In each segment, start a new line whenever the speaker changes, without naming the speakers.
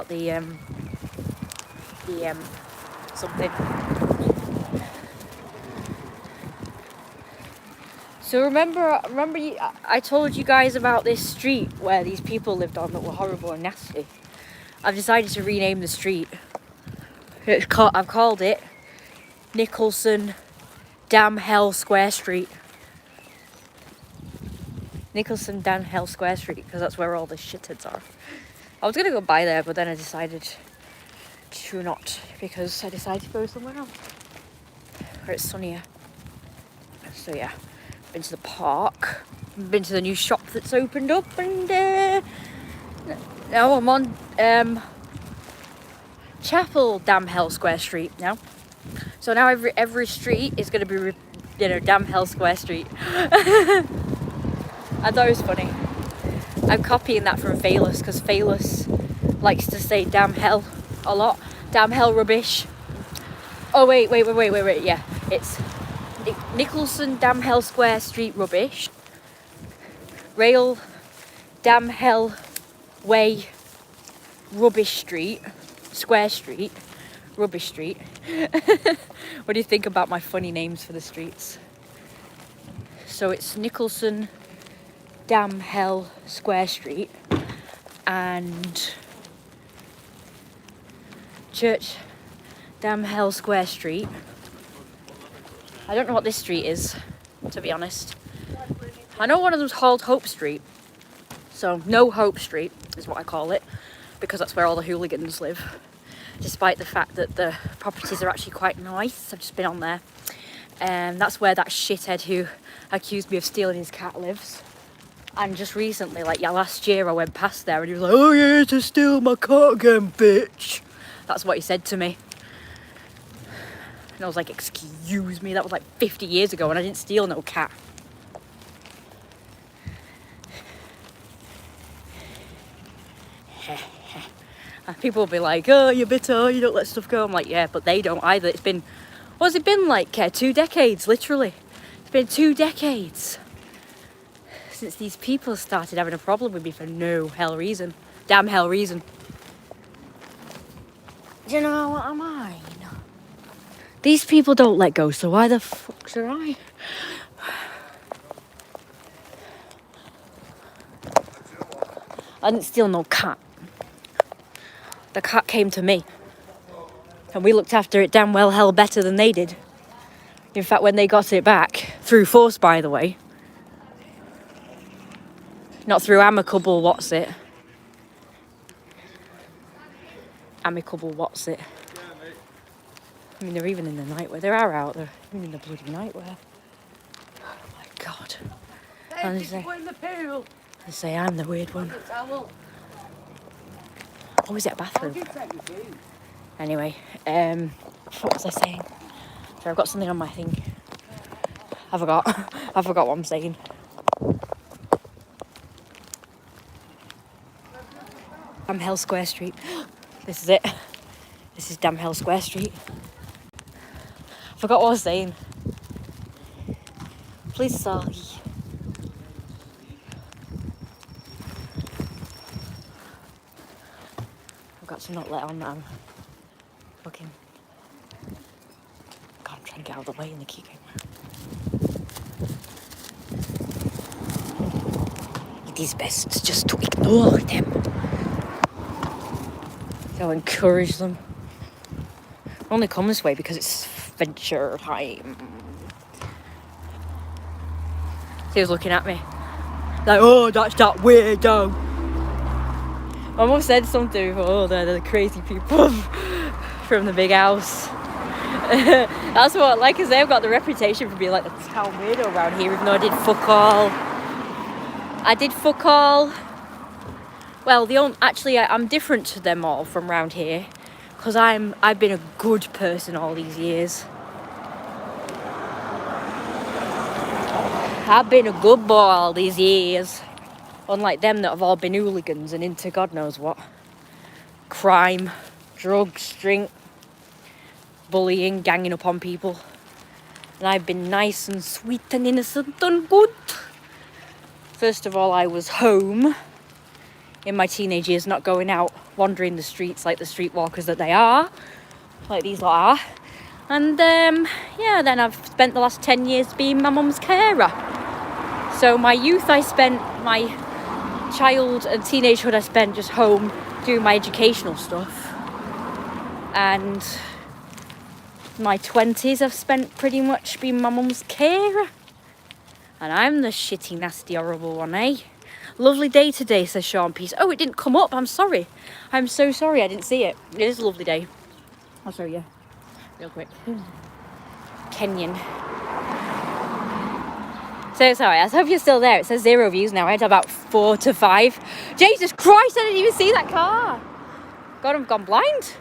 the something. So remember I told you guys about this street where these people lived on that were horrible and nasty. I've decided to rename the street. I've called it Nicholson Damn Hell Square Street. Nicholson Damn Hell Square Street, because that's where all the shitheads are. I was gonna go by there, but then I decided to not, because I decided to go somewhere else where it's sunnier. So yeah, been to the park, been to the new shop that's opened up, and now I'm on Chapel Damn Hell Square Street now. So now every street is going to be, Damn Hell Square Street. I thought it was funny. I'm copying that from Phalus, because Phalus likes to say damn hell a lot. Damn hell rubbish. Oh wait, yeah. It's Nicholson Damn Hell Square Street rubbish. Rail Damn Hell Way Rubbish Street. Square Street. Rubbish Street. What do you think about my funny names for the streets? So it's Nicholson Damn Hell Square Street and Church Damn Hell Square Street. I don't know what this street is, to be honest. I know one of them's called Hope Street. So No Hope Street is what I call it, because that's where all the hooligans live. Despite the fact that the properties are actually quite nice. I've just been on there. That's where that shithead who accused me of stealing his cat lives. And just recently, last year, I went past there and he was like, "Oh yeah, to steal my cat again, bitch." That's what he said to me. And I was like, "Excuse me, that was like 50 years ago and I didn't steal no cat." And people will be like, "Oh, you're bitter, you don't let stuff go." I'm like, yeah, but they don't either. It's been, what's it been like? 2 decades, literally. It's been 2 decades since these people started having a problem with me for no hell reason. Damn hell reason. Do you know what I mean? These people don't let go, so why the fuck should I? I didn't steal no cat. The cat came to me. And we looked after it damn well hell better than they did. In fact, when they got it back, through force, by the way. Not through amicable what's it. Amicable what's it. I mean, they're even in the nightwear. They are out there, even in the bloody nightwear. Oh my God. And they say I'm the weird one. Oh, is it a bathroom? Anyway, what was I saying? So I've got something on my thing. I forgot what I'm saying. Damn Hell Square Street. This is it. This is Damn Hell Square Street. I forgot what I was saying. Please, sorry. I've got to not let on that I'm fucking... God, I'm trying to get out of the way and they keep going round. It is best just to ignore them. So encourage them. I only come this way because it's venture time. He was looking at me like, "Oh, that's that weirdo." My mum said something before, "Oh, they're the crazy people from the big house." That's what, like, because they've got the reputation for being like the town weirdo around here, even though I did fuck all. Well, actually, I'm different to them all from round here, because I've been a good person all these years. I've been a good boy all these years, unlike them that have all been hooligans and into God knows what. Crime, drugs, drink, bullying, ganging up on people. And I've been nice and sweet and innocent and good. First of all, I was home in my teenage years, not going out wandering the streets like the streetwalkers that they are, like these lot are. And yeah, then I've spent the last 10 years being my mum's carer. So my youth I spent, my child and teenagehood I spent just home doing my educational stuff. And my 20s I've spent pretty much being my mum's carer. And I'm the shitty, nasty, horrible one, eh? Lovely day today, says Sean Peace. Oh, it didn't come up. I'm sorry. I'm so sorry. I didn't see it. It is a lovely day. I'll show you real quick. Kenyan. So sorry. I hope you're still there. It says 0 views now. I had about 4 to 5. Jesus Christ, I didn't even see that car. God, I've gone blind.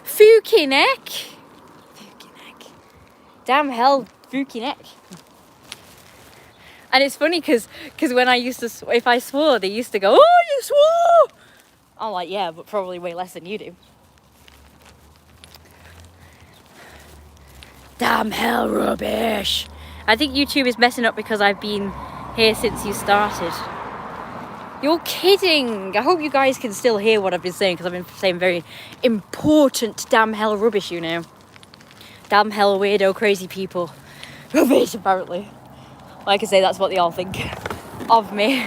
Fucking heck. Fucking heck. Damn hell, fucking heck. And it's funny because when I used to, if I swore, they used to go, oh, you swore! I'm like, yeah, but probably way less than you do. Damn hell rubbish. I think YouTube is messing up because I've been here since you started. You're kidding. I hope you guys can still hear what I've been saying because I've been saying very important damn hell rubbish, you know. Damn hell weirdo crazy people. Rubbish, apparently. Like I say, that's what they all think of me.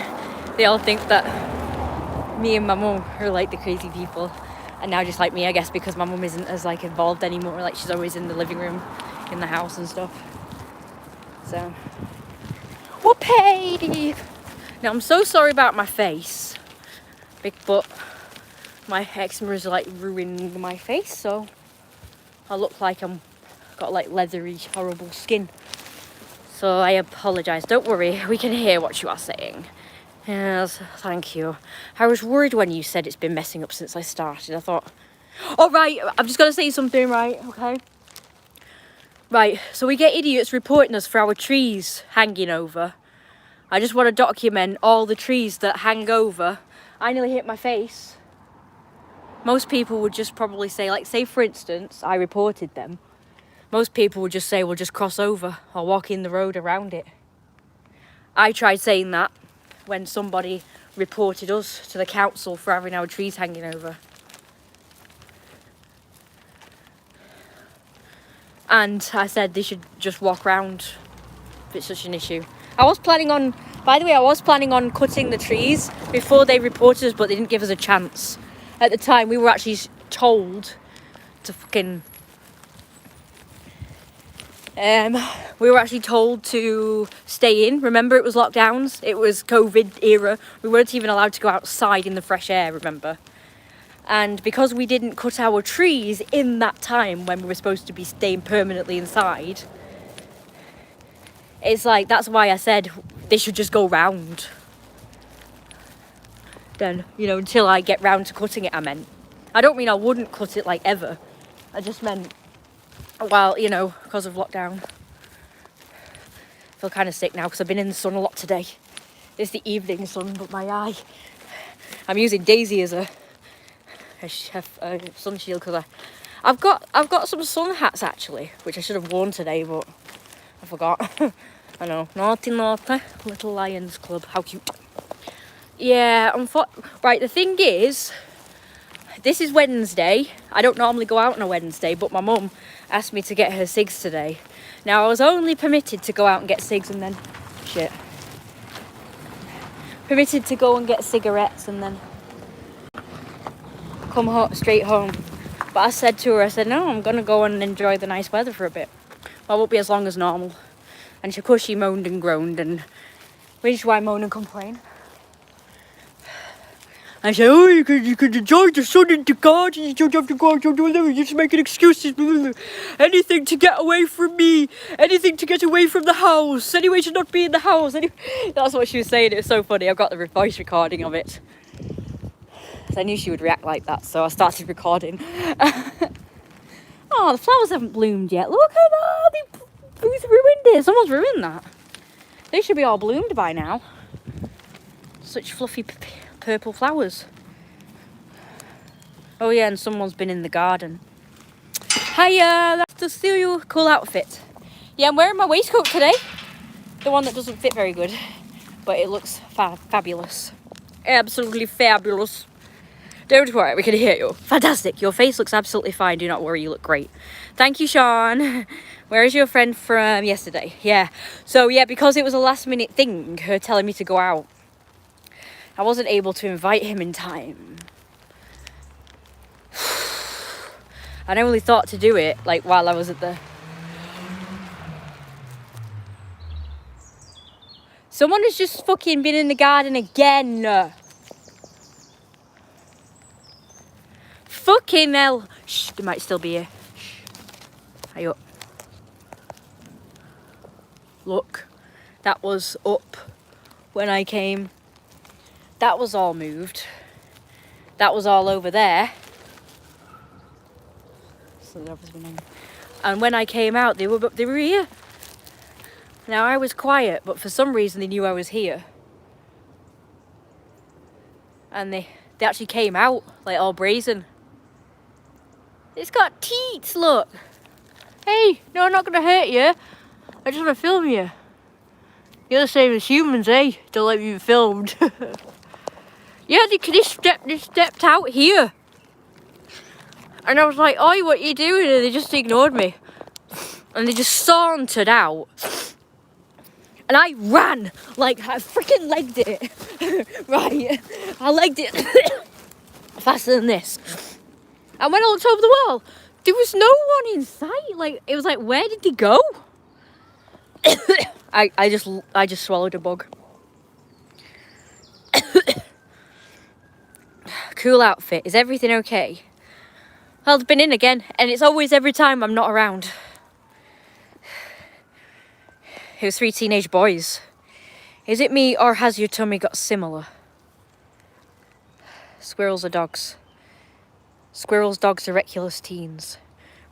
They all think that me and my mum are like the crazy people. And now just like me, I guess, because my mum isn't as like involved anymore. Like she's always in the living room, in the house and stuff. So, whoopee! Now I'm so sorry about my face. But my eczema is like ruining my face. So I look like I'm got like leathery, horrible skin. So I apologise. Don't worry, we can hear what you are saying. Yes, thank you. I was worried when you said it's been messing up since I started. I thought, oh right, I'm just going to say something, right, okay? Right, so we get idiots reporting us for our trees hanging over. I just want to document all the trees that hang over. I nearly hit my face. Most people would just probably say, like, say for instance, I reported them. Most people would just say, well, just cross over or walk in the road around it. I tried saying that when somebody reported us to the council for having our trees hanging over. And I said they should just walk round if it's such an issue. I was planning on cutting the trees before they reported us, but they didn't give us a chance. At the time, we were actually told to fucking... we were actually told to stay in. Remember, it was lockdowns. It was COVID era. We weren't even allowed to go outside in the fresh air, remember? And because we didn't cut our trees in that time when we were supposed to be staying permanently inside, it's like, that's why I said they should just go round. Then, you know, until I get round to cutting it, I meant. I don't mean I wouldn't cut it, like, ever. I just meant... well, you know, because of lockdown. I feel kind of sick now because I've been in the sun a lot today. It's the evening sun, but my eye. I'm using Daisy as a sun shield because I've got some sun hats actually, which I should have worn today, but I forgot. I know, naughty, little Lions Club. How cute. Yeah, right. The thing is, this is Wednesday. I don't normally go out on a Wednesday, but my mum asked me to get her cigs today. Now, I was only permitted to go out and get cigs and then... shit. Permitted to go and get cigarettes and then come straight home. But I said to her, I said, no, I'm going to go and enjoy the nice weather for a bit. Well, it won't be as long as normal. And of course she moaned and groaned, and which is why I moan and complain. I say, oh, you could enjoy the sun in the garden, you don't have to go out and do whatever, you're just making excuses. Anything to get away from me, anything to get away from the house, any way to not be in the house. That's what she was saying. It was so funny. I've got the voice recording of it. I knew she would react like that, so I started recording. Oh, the flowers haven't bloomed yet. Look at that. Who's ruined it? Someone's ruined that. They should be all bloomed by now. Such fluffy purple flowers. Oh yeah, and someone's been in the garden. Hiya, that's to steal your cool outfit. Yeah, I'm wearing my waistcoat today. The one that doesn't fit very good, but it looks fabulous. Absolutely fabulous. Don't worry, we can hear you. Fantastic. Your face looks absolutely fine. Do not worry, you look great. Thank you, Sean. Where is your friend from yesterday? Yeah. So, yeah, because it was a last minute thing, her telling me to go out, I wasn't able to invite him in time. I only thought to do it, like, while I was at the... Someone has just fucking been in the garden again. Fucking hell. Shh, they might still be here. Shh. Hurry up. Look, that was up when I came. That was all moved. That was all over there. And when I came out, they were here. Now I was quiet, but for some reason they knew I was here. And they actually came out, like all brazen. It's got teats, look. Hey, no, I'm not gonna hurt you. I just want to film you. You're the same as humans, eh? Don't let me be filmed. Yeah, they stepped out here. And I was like, oi, what are you doing? And they just ignored me. And they just sauntered out. And I ran, like, I freaking legged it. Right, I legged it faster than this. And when I looked over the wall, there was no one in sight. Like, it was like, where did they go? I just swallowed a bug. Cool outfit. Is everything okay? Well, I've been in again, and it's always every time I'm not around. It was 3 teenage boys. Is it me, or has your tummy got similar? Squirrels are dogs. Squirrels, dogs are reckless teens.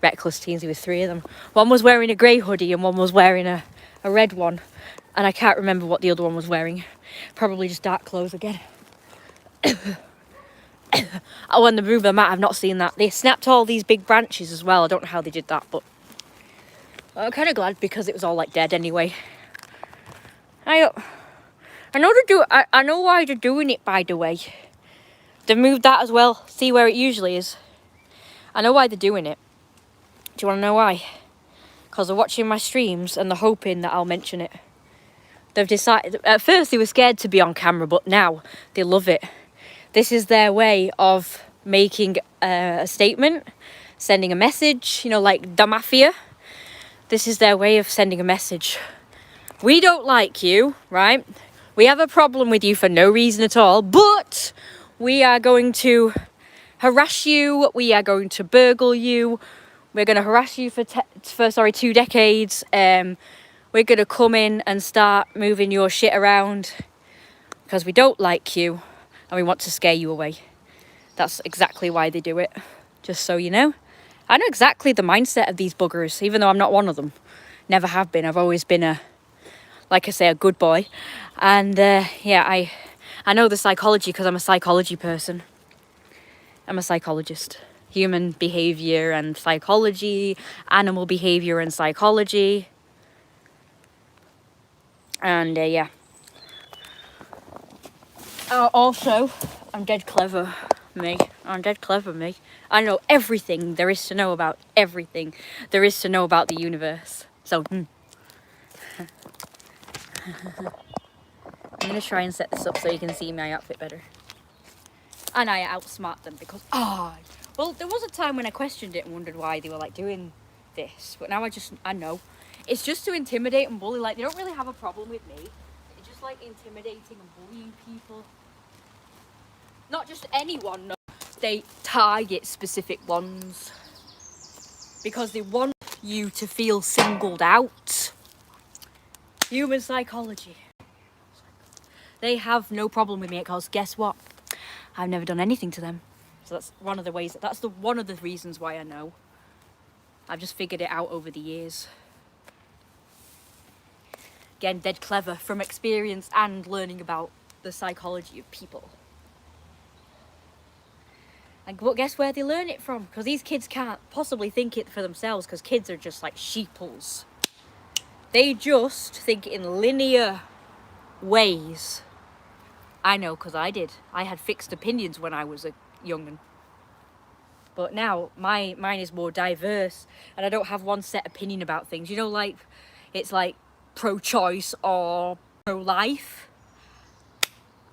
Reckless teens, there were 3 of them. One was wearing a grey hoodie and one was wearing a red one. And I can't remember what the other one was wearing. Probably just dark clothes again. Oh, and the move them out, I've not seen that. They snapped all these big branches as well. I don't know how they did that, but I'm kind of glad because it was all like dead anyway. I know why they're doing it, by the way. They've moved that as well. See where it usually is. I know why they're doing it. Do you want to know why? Because they're watching my streams and they're hoping that I'll mention it. They've decided... At first they were scared to be on camera, but now they love it. This is their way of making a statement, sending a message, you know, like the mafia. This is their way of sending a message. We don't like you, right? We have a problem with you for no reason at all, but we are going to harass you. We are going to burgle you. We're going to harass you for 2 decades. We're going to come in and start moving your shit around because we don't like you and we want to scare you away. That's exactly why they do it, just so you know. I know exactly the mindset of these buggers, even though I'm not one of them. Never have been. I've always been like I say, a good boy. And yeah, I know the psychology because I'm a psychology person. I'm a psychologist. Human behavior and psychology, animal behavior and psychology. And yeah. Also, I'm dead clever, me. I'm dead clever, me. I know everything there is to know about everything there is to know about the universe. So, I'm going to try and set this up so you can see my outfit better. And I outsmart them because, well, there was a time when I questioned it and wondered why they were, like, doing this. But now I know. It's just to intimidate and bully. Like, they don't really have a problem with me. It's just, like, intimidating and bullying people. Not just anyone, no. They target specific ones. Because they want you to feel singled out. Human psychology. They have no problem with me because guess what? I've never done anything to them. So that's one of the ways, one of the reasons why I know. I've just figured it out over the years. Again, dead clever from experience and learning about the psychology of people. But guess where they learn it from? Because these kids can't possibly think it for themselves because kids are just like sheeples. They just think in linear ways. I know, because I did. I had fixed opinions when I was a young'un. But now mine is more diverse, and I don't have one set opinion about things. You know, like it's like pro-choice or pro-life.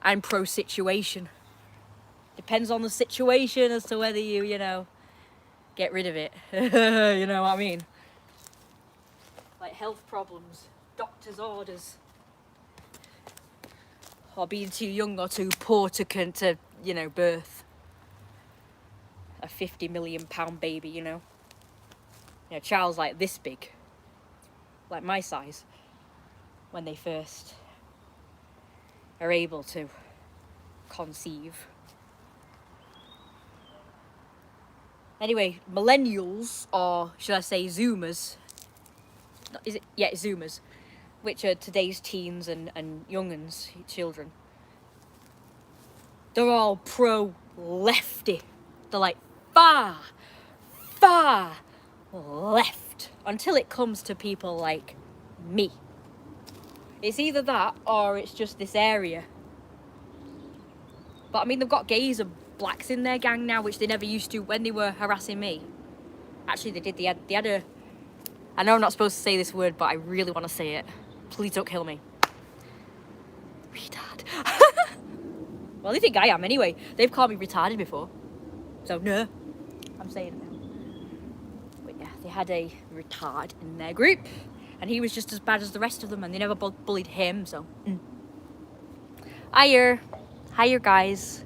I'm pro-situation. Depends on the situation as to whether you know, get rid of it. You know what I mean? Like health problems, doctor's orders, or being too young or too poor to you know, birth a £50 million baby, you know. You know, child's like this big, like my size, when they first are able to conceive. Anyway, millennials, or should I say Zoomers, is it? Yeah, Zoomers, which are today's teens and young'uns, children. They're all pro-lefty. They're like far left, until it comes to people like me. It's either that or it's just this area. But I mean, they've got gays and blacks in their gang now, which they never used to when they were harassing me. Actually, they did. They had a... I know I'm not supposed to say this word, but I really want to say it. Please don't kill me. Retard. Well, they think I am anyway. They've called me retarded before. So, no. I'm saying it now. But yeah, they had a retard in their group. And he was just as bad as the rest of them, and they never bullied him, so... Hiya, guys.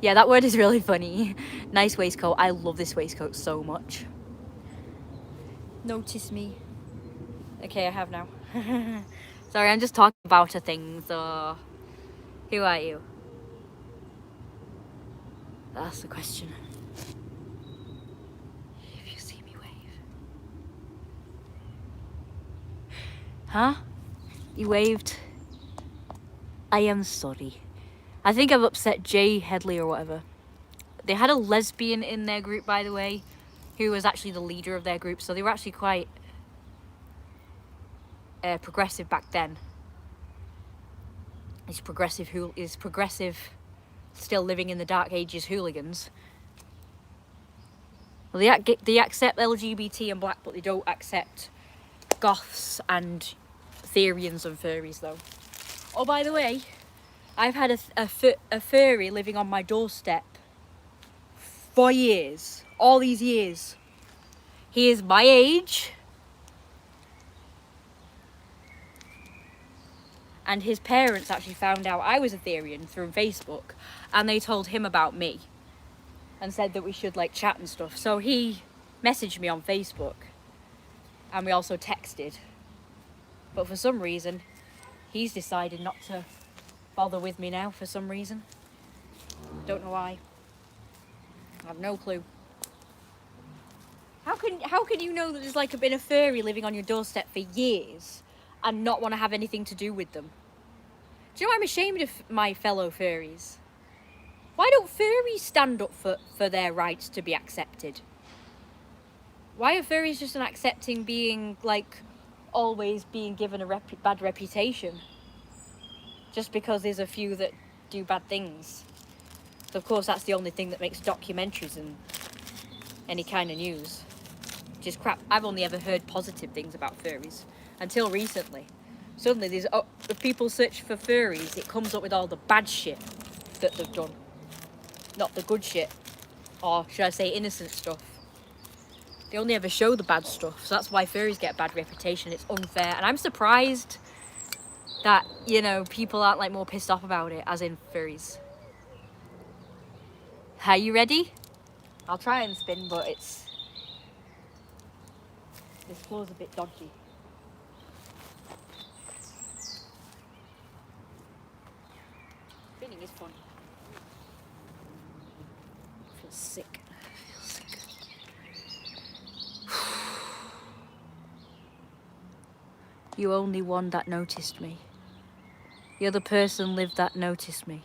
Yeah, that word is really funny. Nice waistcoat. I love this waistcoat so much. Notice me. Okay, I have now. Sorry, I'm just talking about a thing, so... Who are you? That's the question. If you see me wave. Huh? You waved? I am sorry. I think I've upset Jay Headley or whatever. They had a lesbian in their group, by the way, who was actually the leader of their group, so they were actually quite progressive back then. Is progressive still living in the dark ages hooligans? Well, they accept LGBT and black, but they don't accept goths and Therians and furries, though. Oh, by the way, I've had a furry living on my doorstep for years. All these years. He is my age. And his parents actually found out I was a Therian through Facebook. And they told him about me. And said that we should like chat and stuff. So he messaged me on Facebook. And we also texted. But for some reason, he's decided not to bother with me now for some reason. Don't know why. I have no clue. How can you know that there's like been a furry living on your doorstep for years and not want to have anything to do with them? Do you know, I'm ashamed of my fellow furries. Why don't furries stand up for their rights to be accepted? Why are furries just not accepting being like always being given a bad reputation? Just because there's a few that do bad things. So of course that's the only thing that makes documentaries and any kind of news. Which is crap. I've only ever heard positive things about furries. Until recently. Suddenly there's, if people search for furries, it comes up with all the bad shit that they've done. Not the good shit. Or should I say innocent stuff. They only ever show the bad stuff. So that's why furries get a bad reputation. It's unfair. And I'm surprised that, you know, people aren't like more pissed off about it, as in furries. Are you ready? I'll try and spin, but this floor's a bit dodgy. Spinning is fun. I feel sick. You only one that noticed me. The other person lived that noticed me.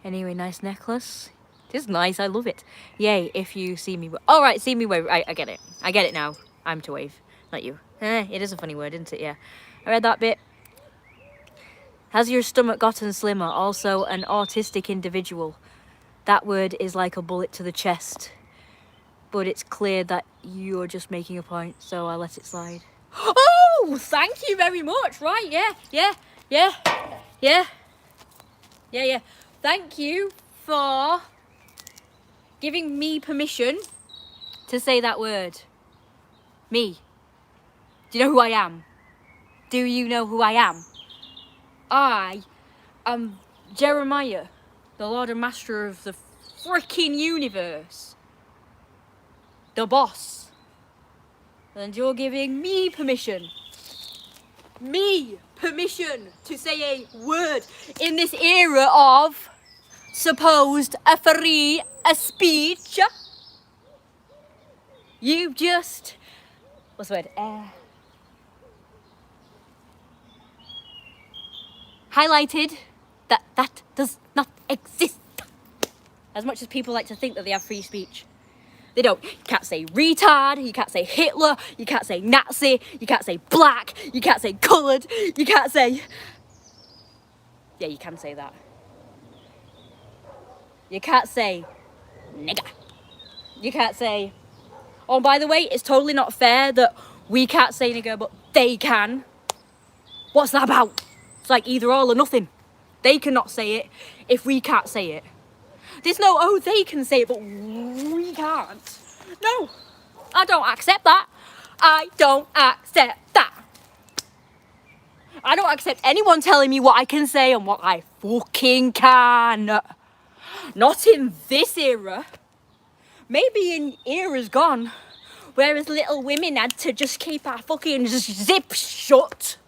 Anyway, nice necklace. It is nice, I love it. Yay, if you see me... Oh, right, see me wave. I get it. I get it now. I'm to wave, not you. It is a funny word, isn't it? Yeah. I read that bit. Has your stomach gotten slimmer? Also, an autistic individual. That word is like a bullet to the chest. But it's clear that you're just making a point, so I let it slide. Oh, thank you very much. Right, yeah. Thank you for giving me permission to say that word. Me. Do you know who I am? Do you know who I am? I am Jeremiah, the Lord and Master of the freaking universe. The boss. And you're giving me permission. Me permission to say a word in this era of supposed free speech. You've just, what's the word? Highlighted that does not exist. As much as people like to think that they have free speech. They don't. You can't say retard, you can't say Hitler, you can't say Nazi, you can't say black, you can't say coloured, you can't say... Yeah, you can say that. You can't say nigger. You can't say... Oh, by the way, it's totally not fair that we can't say nigger, but they can. What's that about? It's like either all or nothing. They cannot say it if we can't say it. There's no, oh, they can say it, but we can't. No, I don't accept that. I don't accept that. I don't accept anyone telling me what I can say and what I fucking can. Not in this era. Maybe in eras gone, whereas Little Women had to just keep our fucking zip shut.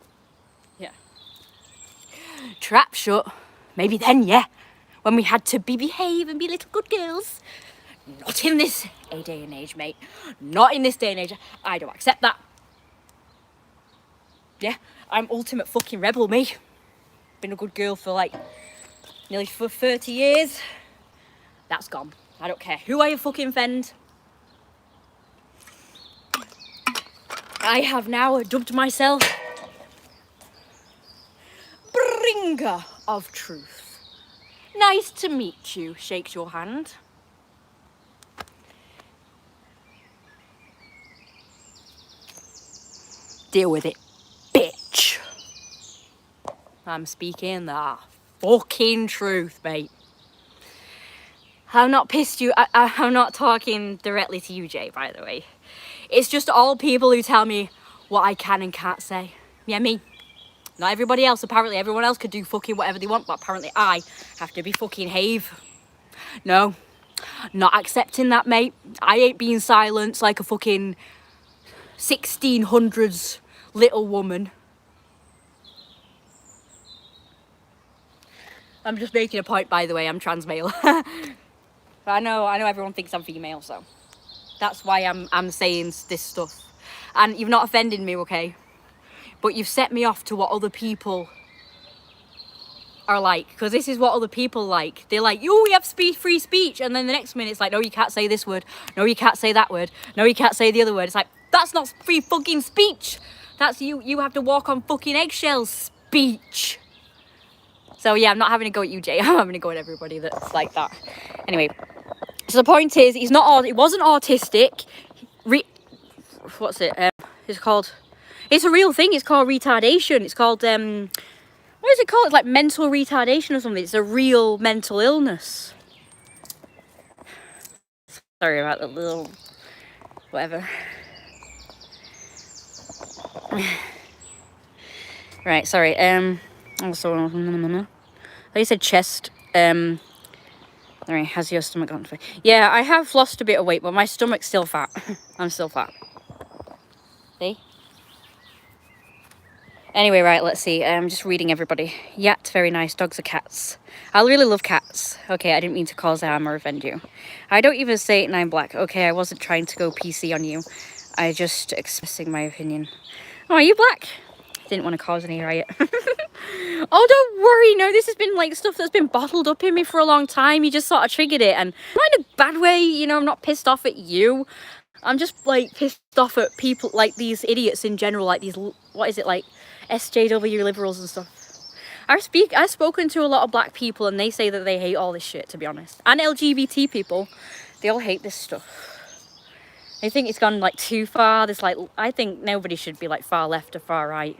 Yeah. Trap shut. Maybe then, yeah. When we had to behave and be little good girls. Not in this day and age, mate. Not in this day and age. I don't accept that. Yeah, I'm ultimate fucking rebel, me. Been a good girl for like nearly 30 years. That's gone. I don't care who I fucking offend. I have now dubbed myself bringer of truth. Nice to meet you, shakes your hand. Deal with it, bitch. I'm speaking the fucking truth, mate. I'm not pissed you, I'm not talking directly to you, Jay, by the way. It's just all people who tell me what I can and can't say. Yeah, me. Not everybody else. Apparently everyone else could do fucking whatever they want, but apparently I have to be fucking have. No, not accepting that, mate. I ain't being silenced like a fucking 1600s little woman. I'm just making a point, by the way. I'm trans male. I know everyone thinks I'm female, so that's why I'm saying this stuff. And you've not offended me, okay? But you've set me off to what other people are like, because this is what other people like. They're like, "Oh, we have free speech," and then the next minute it's like, "No, you can't say this word. No, you can't say that word. No, you can't say the other word." It's like, that's not free fucking speech. That's you have to walk on fucking eggshells speech. So yeah, I'm not having a go at you, Jay. I'm having a go at everybody that's like that. Anyway, so the point is, he wasn't autistic. What's it? It's called. It's a real thing. It's called retardation. It's called, what is it called? It's like mental retardation or something. It's a real mental illness. Sorry about the little, whatever. Right, sorry. Also, like you said, chest. Sorry, has your stomach gone fat? Yeah, I have lost a bit of weight, but my stomach's still fat. I'm still fat. See? Anyway, right, let's see. I'm just reading everybody. Yat, very nice. Dogs are cats. I really love cats. Okay, I didn't mean to cause harm or offend you. I don't even say it and I'm black. Okay, I wasn't trying to go PC on you. I just expressing my opinion. Oh, are you black? Didn't want to cause any riot. Oh, don't worry. No, this has been like stuff that's been bottled up in me for a long time. You just sort of triggered it, and not in a bad way. You know, I'm not pissed off at you. I'm just like pissed off at people like these idiots in general, like these, what is it, like SJW liberals and stuff. I've spoken to a lot of black people and they say that they hate all this shit, to be honest. And LGBT people, they all hate this stuff. They think it's gone like too far. There's like, I think nobody should be like far left or far right.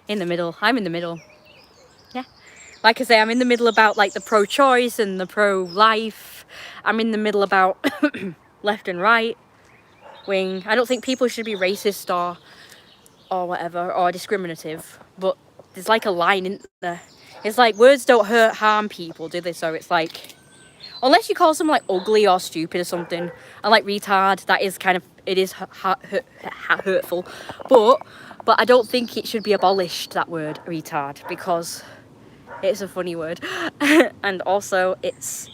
In the middle. I'm in the middle. Yeah. Like I say, I'm in the middle about like the pro-choice and the pro-life. I'm in the middle about left and right wing. I don't think people should be racist or whatever, or discriminative. But there's like a line in there. It's like words don't harm people, do they? So it's like, unless you call someone like ugly or stupid or something, and like retard, that is kind of, it is hurtful. But I don't think it should be abolished, that word, retard, because it's a funny word. And also it's,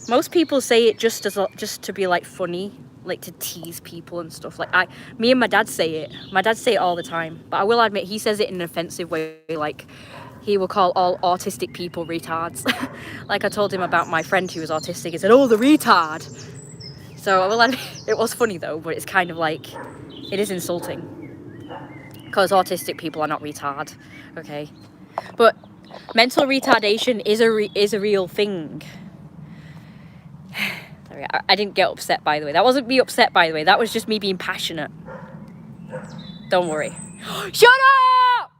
most people say it just to be like funny, like to tease people and stuff. Like me and my dad say it. My dad say it all the time, but I will admit he says it in an offensive way, like he will call all autistic people retards. Like I told him about my friend who was autistic. He said, "Oh, the retard." So I will admit, it was funny though, but it's kind of like, it is insulting. Because autistic people are not retard, okay? But mental retardation is a real thing. Sorry, I didn't get upset, by the way. That wasn't me upset, by the way. That was just me being passionate. Don't worry. Shut up!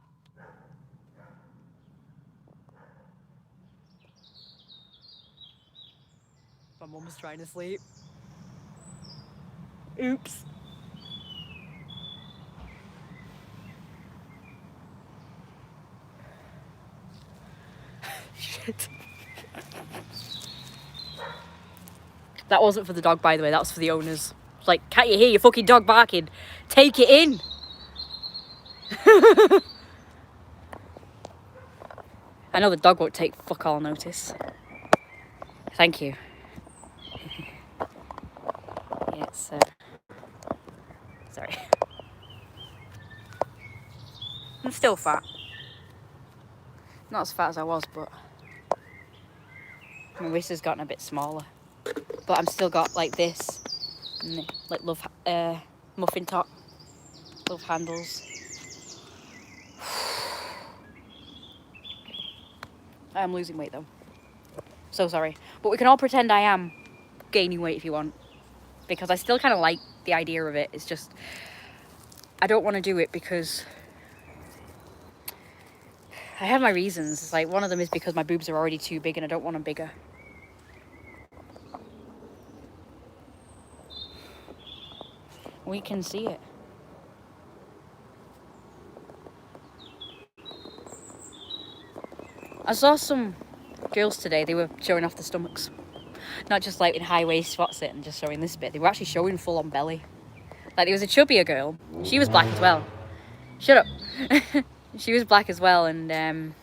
My mum was trying to sleep. Oops. Shit. That wasn't for the dog, by the way. That was for the owners. It's like, can't you hear your fucking dog barking? Take it in. I know the dog won't take fuck all notice. Thank you. Yeah, it's sorry. I'm still fat. Not as fat as I was, but my waist has gotten a bit smaller. But I'm still got like this, and like love muffin top, love handles. I am losing weight though. So sorry. But we can all pretend I am gaining weight if you want. Because I still kind of like the idea of it. It's just, I don't want to do it because I have my reasons. It's like, one of them is because my boobs are already too big and I don't want them bigger. We can see it. I saw some girls today, they were showing off their stomachs. Not just like in high waist spots it and just showing this bit. They were actually showing full on belly. Like there was a chubbier girl. She was black as well. Shut up. She was black as well and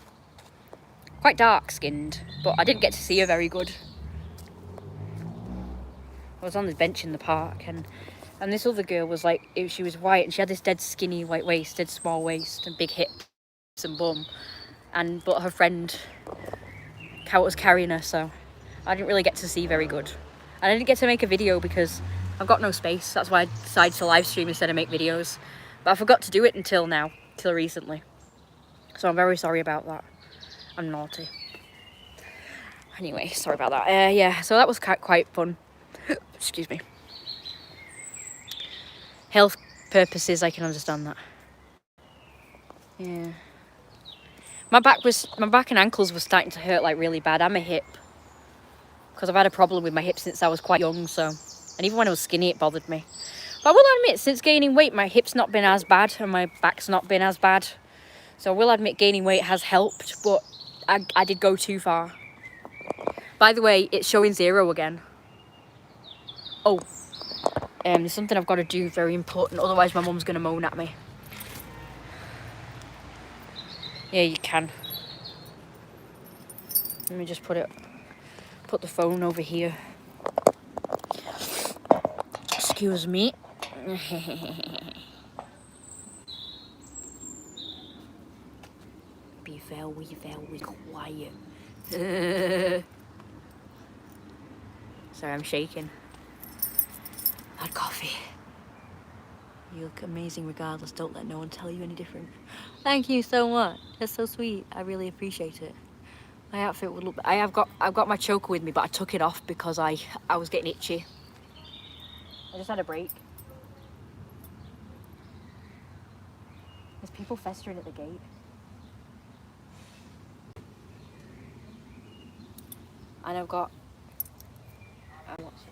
quite dark skinned. But I didn't get to see her very good. I was on the bench in the park and this other girl was like, she was white and she had this dead skinny white waist, dead small waist and big hips and bum. But her friend was carrying her, so I didn't really get to see very good. And I didn't get to make a video because I've got no space. That's why I decided to live stream instead of make videos. But I forgot to do it until recently. So I'm very sorry about that. I'm naughty. Anyway, sorry about that. Yeah, so that was quite fun. Excuse me. Health purposes, I can understand that. Yeah. My back and ankles were starting to hurt like really bad. I'm a hip. Because I've had a problem with my hips since I was quite young, so. And even when I was skinny, it bothered me. But I will admit, since gaining weight, my hip's not been as bad and my back's not been as bad. So I will admit gaining weight has helped, but I did go too far. By the way, it's showing 0 again. Oh. There's something I've got to do very important, otherwise my mum's going to moan at me. Yeah, you can. Let me just put the phone over here. Excuse me. Be very quiet. Sorry, I'm shaking. Had coffee. You look amazing regardless. Don't let no one tell you any different. Thank you so much. That's so sweet. I really appreciate it. My outfit would look... I've got my choker with me, but I took it off because I was getting itchy. I just had a break. There's people festering at the gate. And I've got... what's it?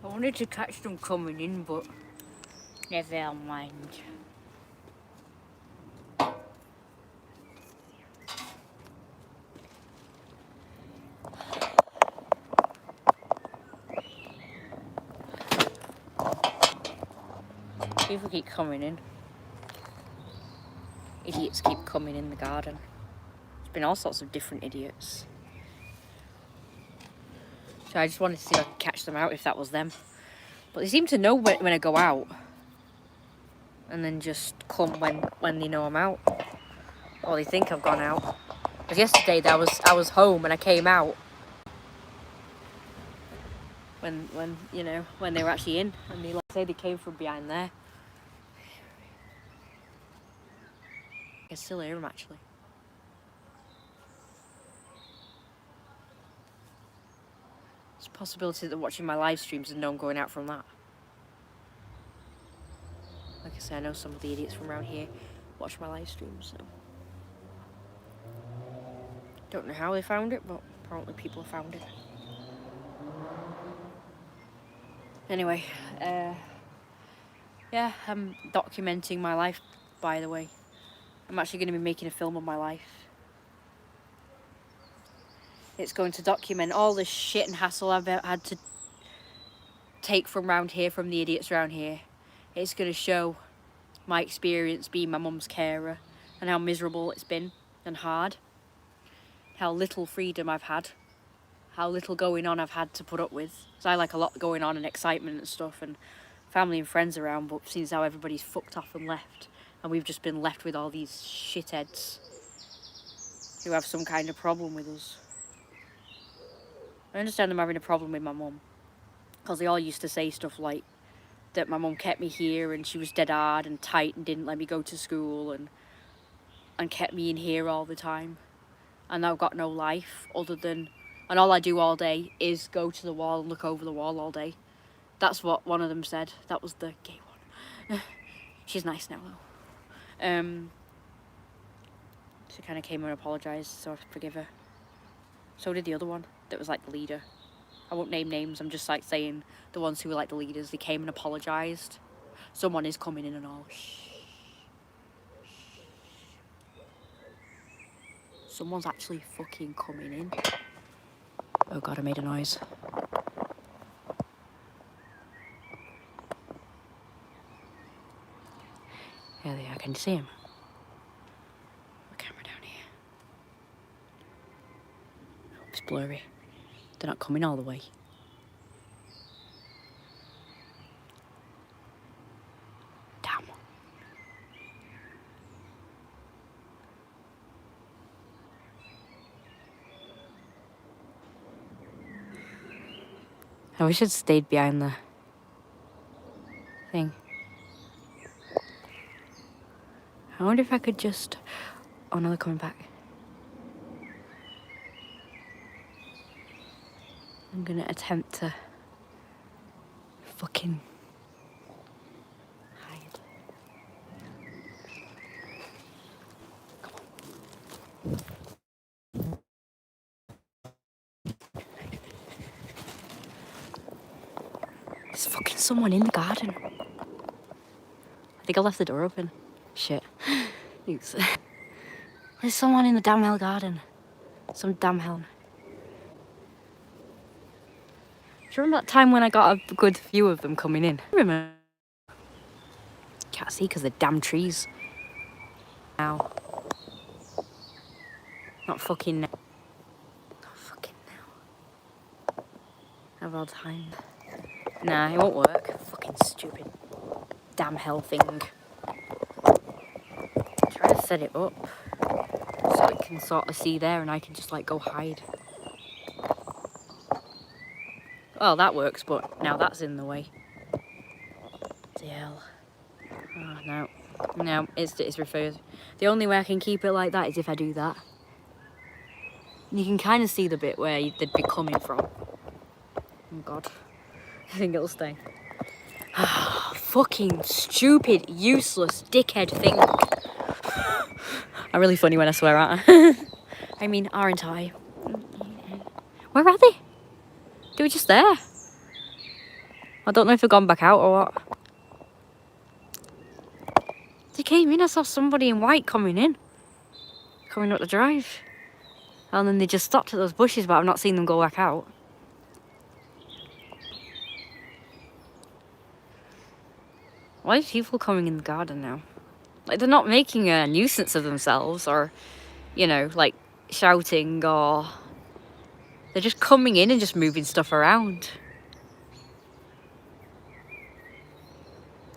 I wanted to catch them coming in, but never mind. People keep coming in. Idiots keep coming in the garden. There's been all sorts of different idiots. So I just wanted to see if I could catch them out if that was them. But they seem to know when I go out. And then just come when they know I'm out. Or they think I've gone out. Because yesterday I was home and I came out. When you know, when they were actually in. And they say they came from behind there. I can still hear them actually. There's a possibility that they're watching my live streams and know I'm going out from that. Like I say, I know some of the idiots from around here watch my live streams, so. Don't know how they found it, but apparently people have found it. Anyway, yeah, I'm documenting my life, by the way. I'm actually going to be making a film of my life. It's going to document all the shit and hassle I've had to take from round here, from the idiots around here. It's going to show my experience being my mum's carer and how miserable it's been and hard. How little freedom I've had. How little going on I've had to put up with. Because I like a lot going on and excitement and stuff and family and friends around, but seems how everybody's fucked off and left. And we've just been left with all these shitheads who have some kind of problem with us. I understand them having a problem with my mum. Because they all used to say stuff like that my mum kept me here and she was dead hard and tight and didn't let me go to school and kept me in here all the time. And I've got no life other than... And all I do all day is go to the wall and look over the wall all day. That's what one of them said. That was the gay one. She's nice now, though. She kind of came and apologised, so I forgive her. So did the other one that was like the leader. I won't name names, I'm just like saying the ones who were like the leaders. They came and apologised. Someone is coming in and all. Shh. Someone's actually fucking coming in. Oh god, I made a noise. There they are, can you see him? The camera down here. Oh, it's blurry. They're not coming all the way. Damn. I wish I'd stayed behind the thing. I wonder if I could just... Oh no, they're coming back. I'm gonna attempt to fucking hide. Come on. There's fucking someone in the garden. I think I left the door open. Shit. Thanks. There's someone in the damn hell garden. Some damn hell. Do you remember that time when I got a good view of them coming in? I remember. Can't see because of the damn trees. Now. Not fucking now. Not fucking now. Have all time. Nah, it won't work. Fucking stupid. Damn hell thing. Try to set it up so it can sort of see there and I can just like go hide. Well, that works, but now that's in the way. The hell. Oh, no. No, it's reversed. The only way I can keep it like that is if I do that. And you can kind of see the bit where they'd be coming from. Oh, God. I think it'll stay. Fucking stupid, useless, dickhead thing. I'm really funny when I swear, aren't I? I mean, aren't I? Where are they? They were just there. I don't know if they've gone back out or what. They came in, I saw somebody in white coming up the drive. And then they just stopped at those bushes, but I've not seen them go back out. Why are people coming in the garden now? Like, they're not making a nuisance of themselves or, you know, like, shouting or... They're just coming in and just moving stuff around.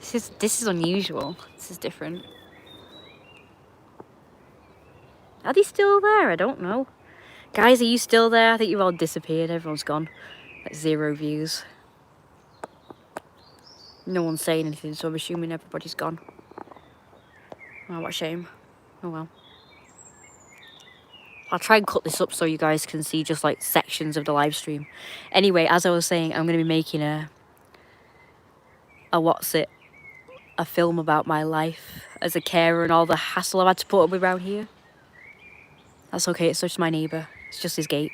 This is unusual. This is different. Are they still there? I don't know. Guys, are you still there? I think you've all disappeared. Everyone's gone. Like 0 views. No one's saying anything, so I'm assuming everybody's gone. Oh, what a shame. Oh well. I'll try and cut this up so you guys can see just like sections of the live stream. Anyway, as I was saying, I'm going to be making a film about my life as a carer and all the hassle I've had to put up with around here. That's okay, it's just my neighbour. It's just his gate.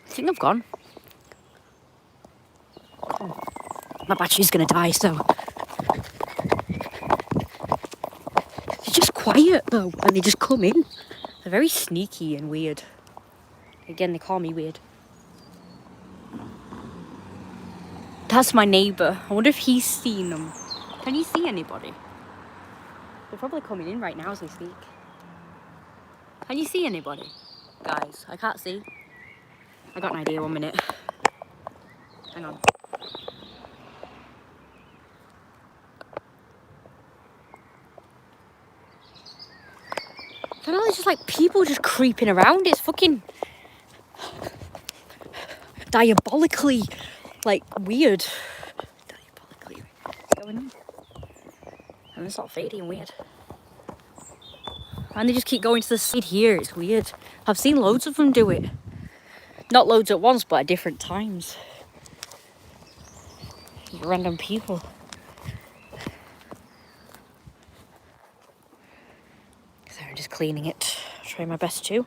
I think they've gone. Oh, my battery's going to die, so... They're just quiet, though, and they just come in. They're very sneaky and weird. Again, they call me weird. That's my neighbour. I wonder if he's seen them. Can you see anybody? They're probably coming in right now as we speak. Can you see anybody? Guys, I can't see. I got an idea, 1 minute. Hang on. I don't know, it's just like people just creeping around. It's fucking diabolically, like, weird. Diabolically. What's going on? And it's not fading weird. And they just keep going to the side here. It's weird. I've seen loads of them do it. Not loads at once, but at different times. Random people. So I'm just cleaning it. Trying my best to.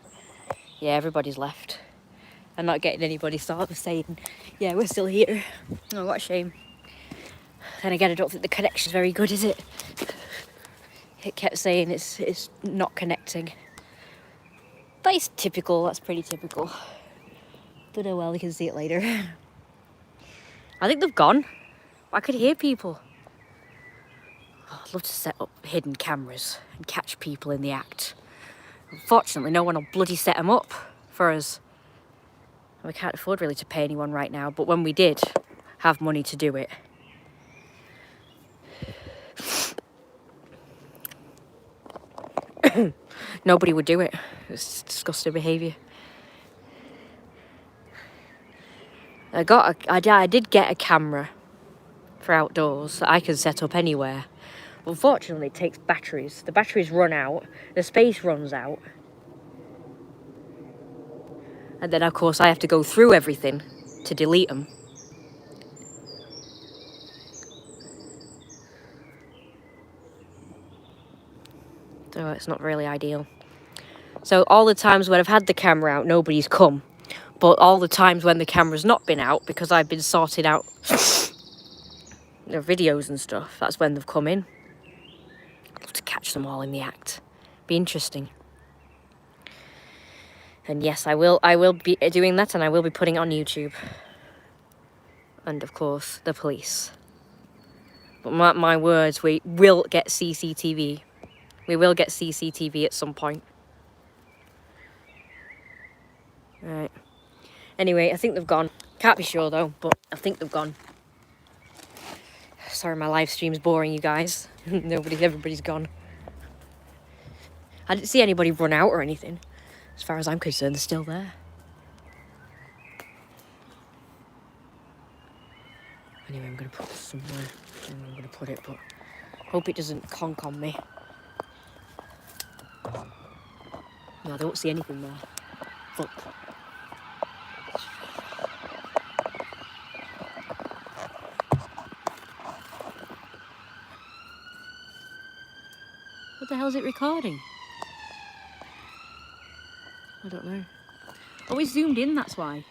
Yeah, everybody's left. I'm not getting anybody sort of saying, yeah, we're still here. Oh, what a shame. Then again, I don't think the connection's very good, is it? It kept saying it's not connecting. That is typical, that's pretty typical. But oh well, we can see it later. I think they've gone. I could hear people. Oh, I'd love to set up hidden cameras and catch people in the act. Unfortunately, no one will bloody set them up for us. We can't afford really to pay anyone right now, but when we did have money to do it, nobody would do it. It's disgusting behaviour. I did get a camera for outdoors that I can set up anywhere. Unfortunately, it takes batteries. The batteries run out, the space runs out. And then, of course, I have to go through everything to delete them. So it's not really ideal. So all the times when I've had the camera out, nobody's come. But all the times when the camera's not been out, because I've been sorting out their videos and stuff, that's when they've come in. I'd love to catch them all in the act. Be interesting. And yes, I will be doing that, and I will be putting it on YouTube. And of course, the police. But my words, we will get CCTV. We will get CCTV at some point. Right. Anyway, I think they've gone. Can't be sure though, but I think they've gone. Sorry, my live stream's boring, you guys. Everybody's gone. I didn't see anybody run out or anything. As far as I'm concerned, they're still there. Anyway, I'm going to put this somewhere. I don't know where I'm going to put it, but hope it doesn't conk on me. No, I don't see anything there. Fuck. What the hell is it recording? I don't know. Oh, it's zoomed in, that's why.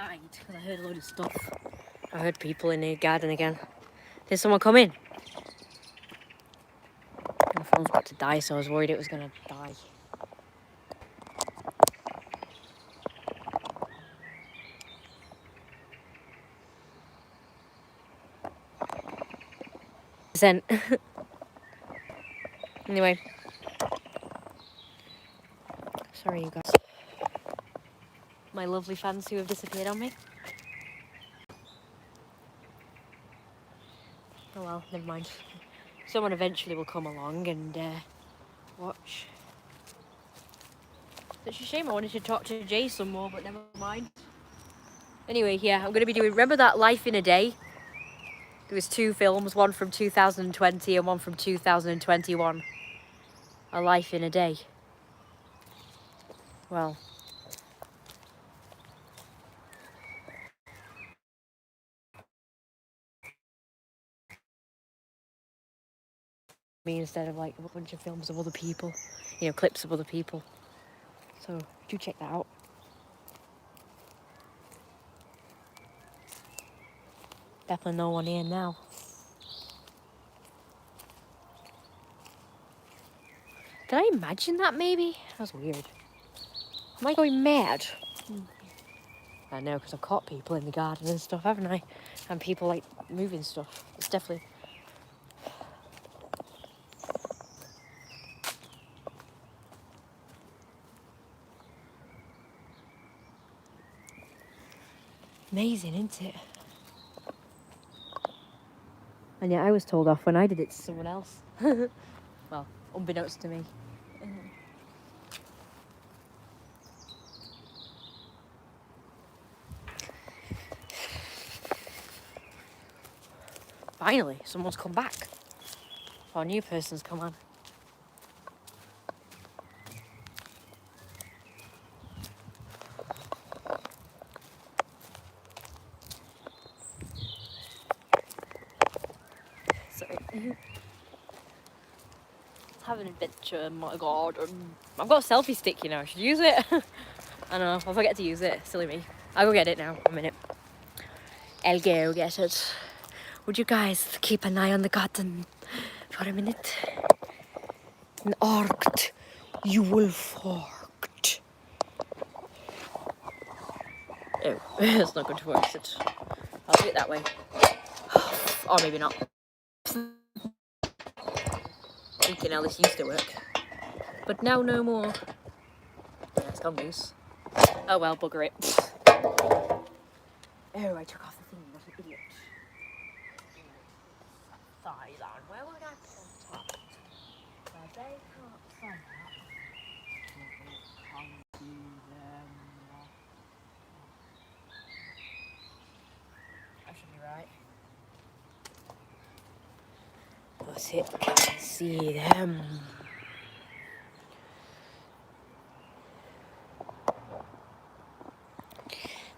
died because I heard a load of stuff. I heard people in the garden again. Did someone come in? My phone's about to die, so I was worried it was going to die. Anyway. Sorry, you guys. My lovely fans who have disappeared on me. Oh well, never mind. Someone eventually will come along and watch. It's a shame I wanted to talk to Jay some more, but never mind. Anyway, yeah, I'm going to be doing... Remember that Life in a Day? There was 2 films, one from 2020 and one from 2021. A Life in a Day. Well... me instead of like a bunch of films of other people, you know, clips of other people. So do check that out. Definitely no one here now. Did I imagine that maybe? That's weird. Am I going mad? I know, because I've caught people in the garden and stuff, haven't I? And people like moving stuff. It's definitely... amazing, isn't it? And yeah, I was told off when I did it to someone else. Well, unbeknownst to me. Finally, someone's come back. Or a new person's come on. Sorry. Have an adventure in my garden. I've got a selfie stick, you know. I should use it. I know, I'll forget to use it. Silly me. I'll go get it now. 1 minute. I'll go get it. Would you guys keep an eye on the garden for a minute? An arced, you will forked. Oh, it's not going to work, is it? I'll do it that way. Or maybe not. Thinking how this used to work. But now no more. Yeah, it's gone loose. Oh well, bugger it. Oh, I took off the thing, what an idiot. Thighs on. Where would I put on top? Well, they can't find that. I should be right. But it can see them.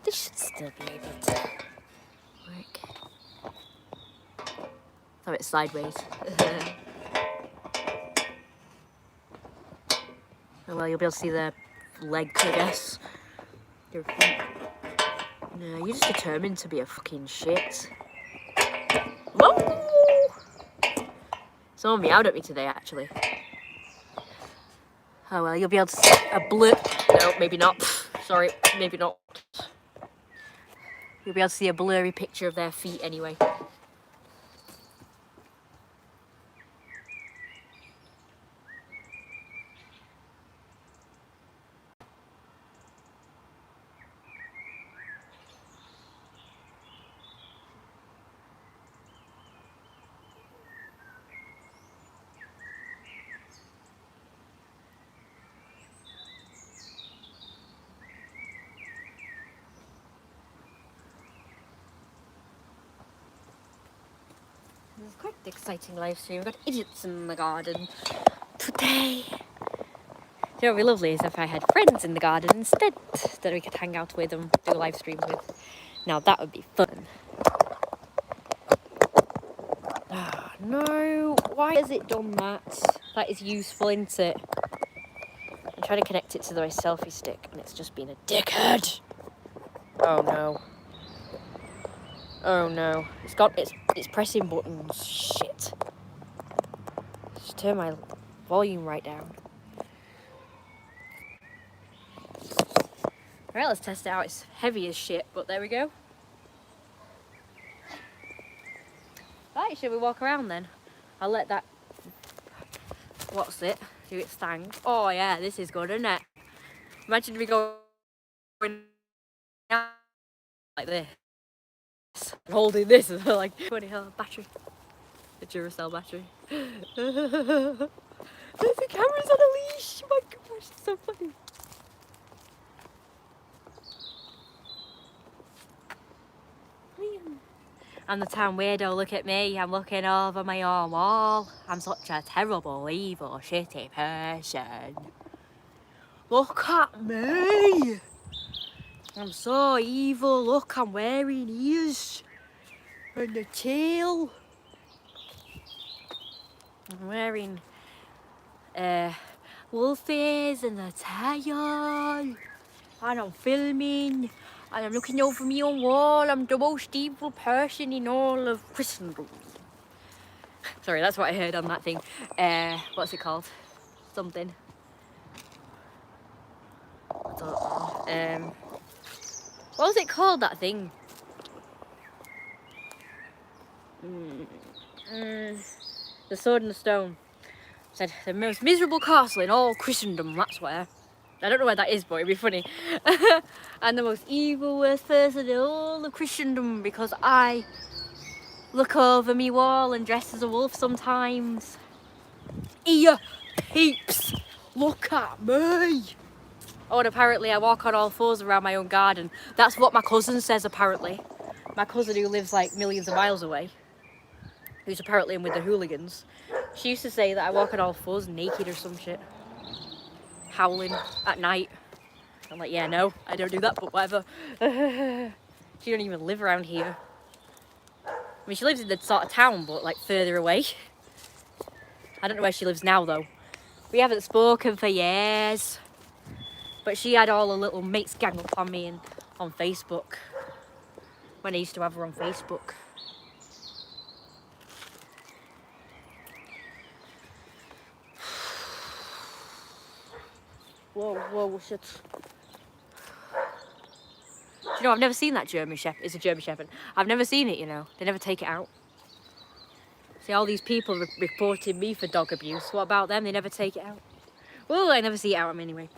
This should still be able to work. Have it sideways. Oh well, you'll be able to see the legs, I guess. Your feet. No, you're just determined to be a fucking shit. Whoa! Someone meowed at me today, actually. Oh well, you'll be able to see a blur. No, maybe not. Sorry, maybe not. You'll be able to see a blurry picture of their feet anyway. This is quite an exciting live stream. We've got idiots in the garden today. You know what would be lovely is if I had friends in the garden instead that we could hang out with and do live streams with. Now that would be fun. Ah, no. Why has it done that? That is useful, isn't it? I'm trying to connect it to my selfie stick and it's just been a dickhead. Oh no. Oh no. It's pressing buttons. Shit. Just turn my volume right down. Alright, let's test it out. It's heavy as shit, but there we go. Right, should we walk around then? I'll let that... What's it? Do its thing. Oh yeah, this is good, isn't it? Imagine we go like this. I'm holding this as like 20 battery. The Duracell battery. The camera's on a leash. Oh my gosh, it's so funny. I'm the town weirdo, look at me, I'm looking over my own wall. I'm such a terrible, evil, shitty person. Look at me! I'm so evil, look, I'm wearing ears and a tail. I'm wearing wolf ears and a tail. And I'm filming. And I'm looking over my own wall. I'm the most evil person in all of Christendom. Sorry, that's what I heard on that thing. What's it called? Something. I don't know. What was it called, that thing? The Sword and the Stone. Said, the most miserable castle in all Christendom, that's where. I don't know where that is, but it'd be funny. And the most evil, worst person in all of Christendom, because I look over me wall and dress as a wolf sometimes. Here, peeps, look at me. Oh, and apparently I walk on all fours around my own garden. That's what my cousin says, apparently. My cousin who lives like millions of miles away, who's apparently in with the hooligans. She used to say that I walk on all fours naked or some shit. Howling at night. I'm like, yeah, no, I don't do that, but whatever. She don't even live around here. I mean, she lives in the sort of town, but like further away. I don't know where she lives now, though. We haven't spoken for years. But she had all her little mates gang up on me and on Facebook. When I used to have her on Facebook. Whoa, shit. Do you know, I've never seen that German Shepherd. It's a German Shepherd. I've never seen it, you know. They never take it out. See, all these people reporting me for dog abuse. What about them? They never take it out. Well, I never see it out of them anyway.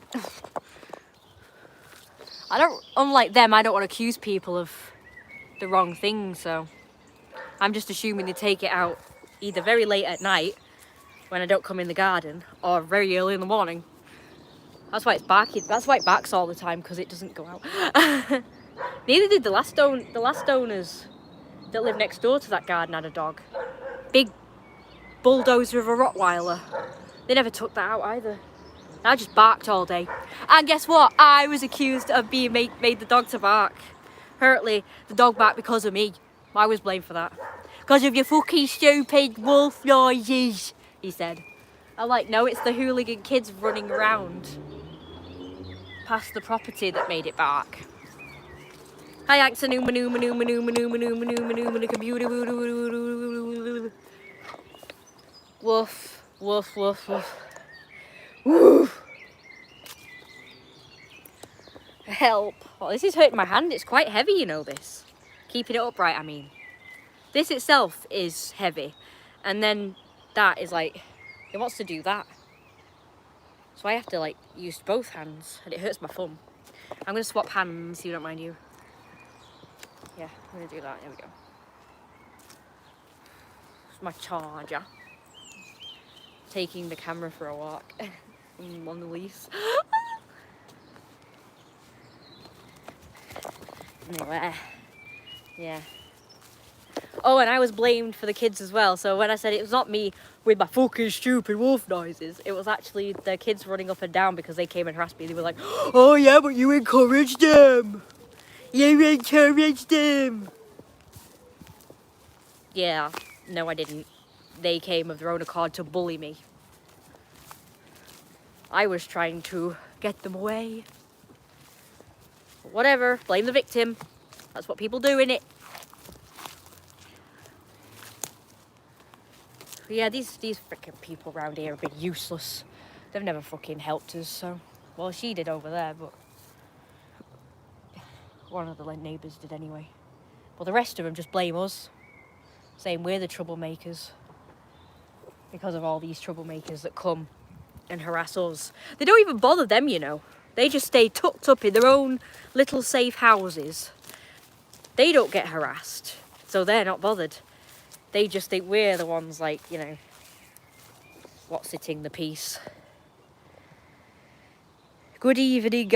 Unlike them, I don't want to accuse people of the wrong thing, so I'm just assuming they take it out either very late at night when I don't come in the garden or very early in the morning. That's why it's barking. That's why it barks all the time, because it doesn't go out. Neither did the last owners that lived next door to that garden had a dog. Big bulldozer of a Rottweiler. They never took that out either. I just barked all day. And guess what? I was accused of being made the dog to bark. Apparently, the dog barked because of me. I was blamed for that. Because of your fucking stupid wolf noises, he said. I'm like, no, it's the hooligan kids running around past the property that made it bark. Hi, Axanu, manu, manu, manu, manu, manu, manu, manu, manu, computer, woof, woof, woof, woof. Woof. Help. Oh, this is hurting my hand. It's quite heavy, you know, this. Keeping it upright, I mean. This itself is heavy. And then that is like, it wants to do that. So I have to like use both hands and it hurts my thumb. I'm going to swap hands, if you don't mind you. Yeah, I'm going to do that. There we go. It's my charger. Taking the camera for a walk on the lease. Anyway, yeah. Oh, and I was blamed for the kids as well. So when I said it was not me with my fucking stupid wolf noises, it was actually the kids running up and down because they came and harassed me. They were like, oh yeah, but you encouraged them. You encouraged them. Yeah, no I didn't. They came of their own accord to bully me. I was trying to get them away. Whatever, blame the victim. That's what people do, innit? But yeah, these freaking people around here have been useless. They've never fucking helped us, so... Well, she did over there, but... One of the neighbours did anyway. Well, the rest of them just blame us. Saying we're the troublemakers. Because of all these troublemakers that come and harass us. They don't even bother them, you know. They just stay tucked up in their own little safe houses. They don't get harassed, so they're not bothered. They just think we're the ones, like, you know, what's sitting the peace. Good evening,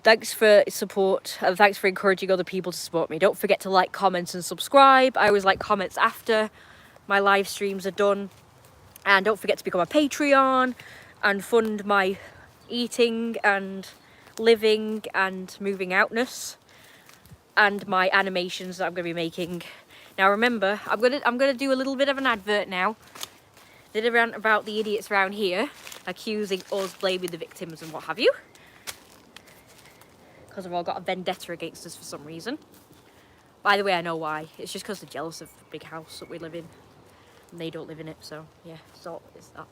thanks for support, and thanks for encouraging other people to support me. Don't forget to like, comment and subscribe. I always like comments after my live streams are done. And don't forget to become a Patreon and fund my eating and living and moving outness and my animations that I'm going to be making. Now remember, I'm gonna do a little bit of an advert now. Did a rant about the idiots around here accusing us, blaming the victims and what have you, because they've all got a vendetta against us for some reason. By the way, I know why. It's just because they're jealous of the big house that we live in. And they don't live in it, so yeah, so it's that.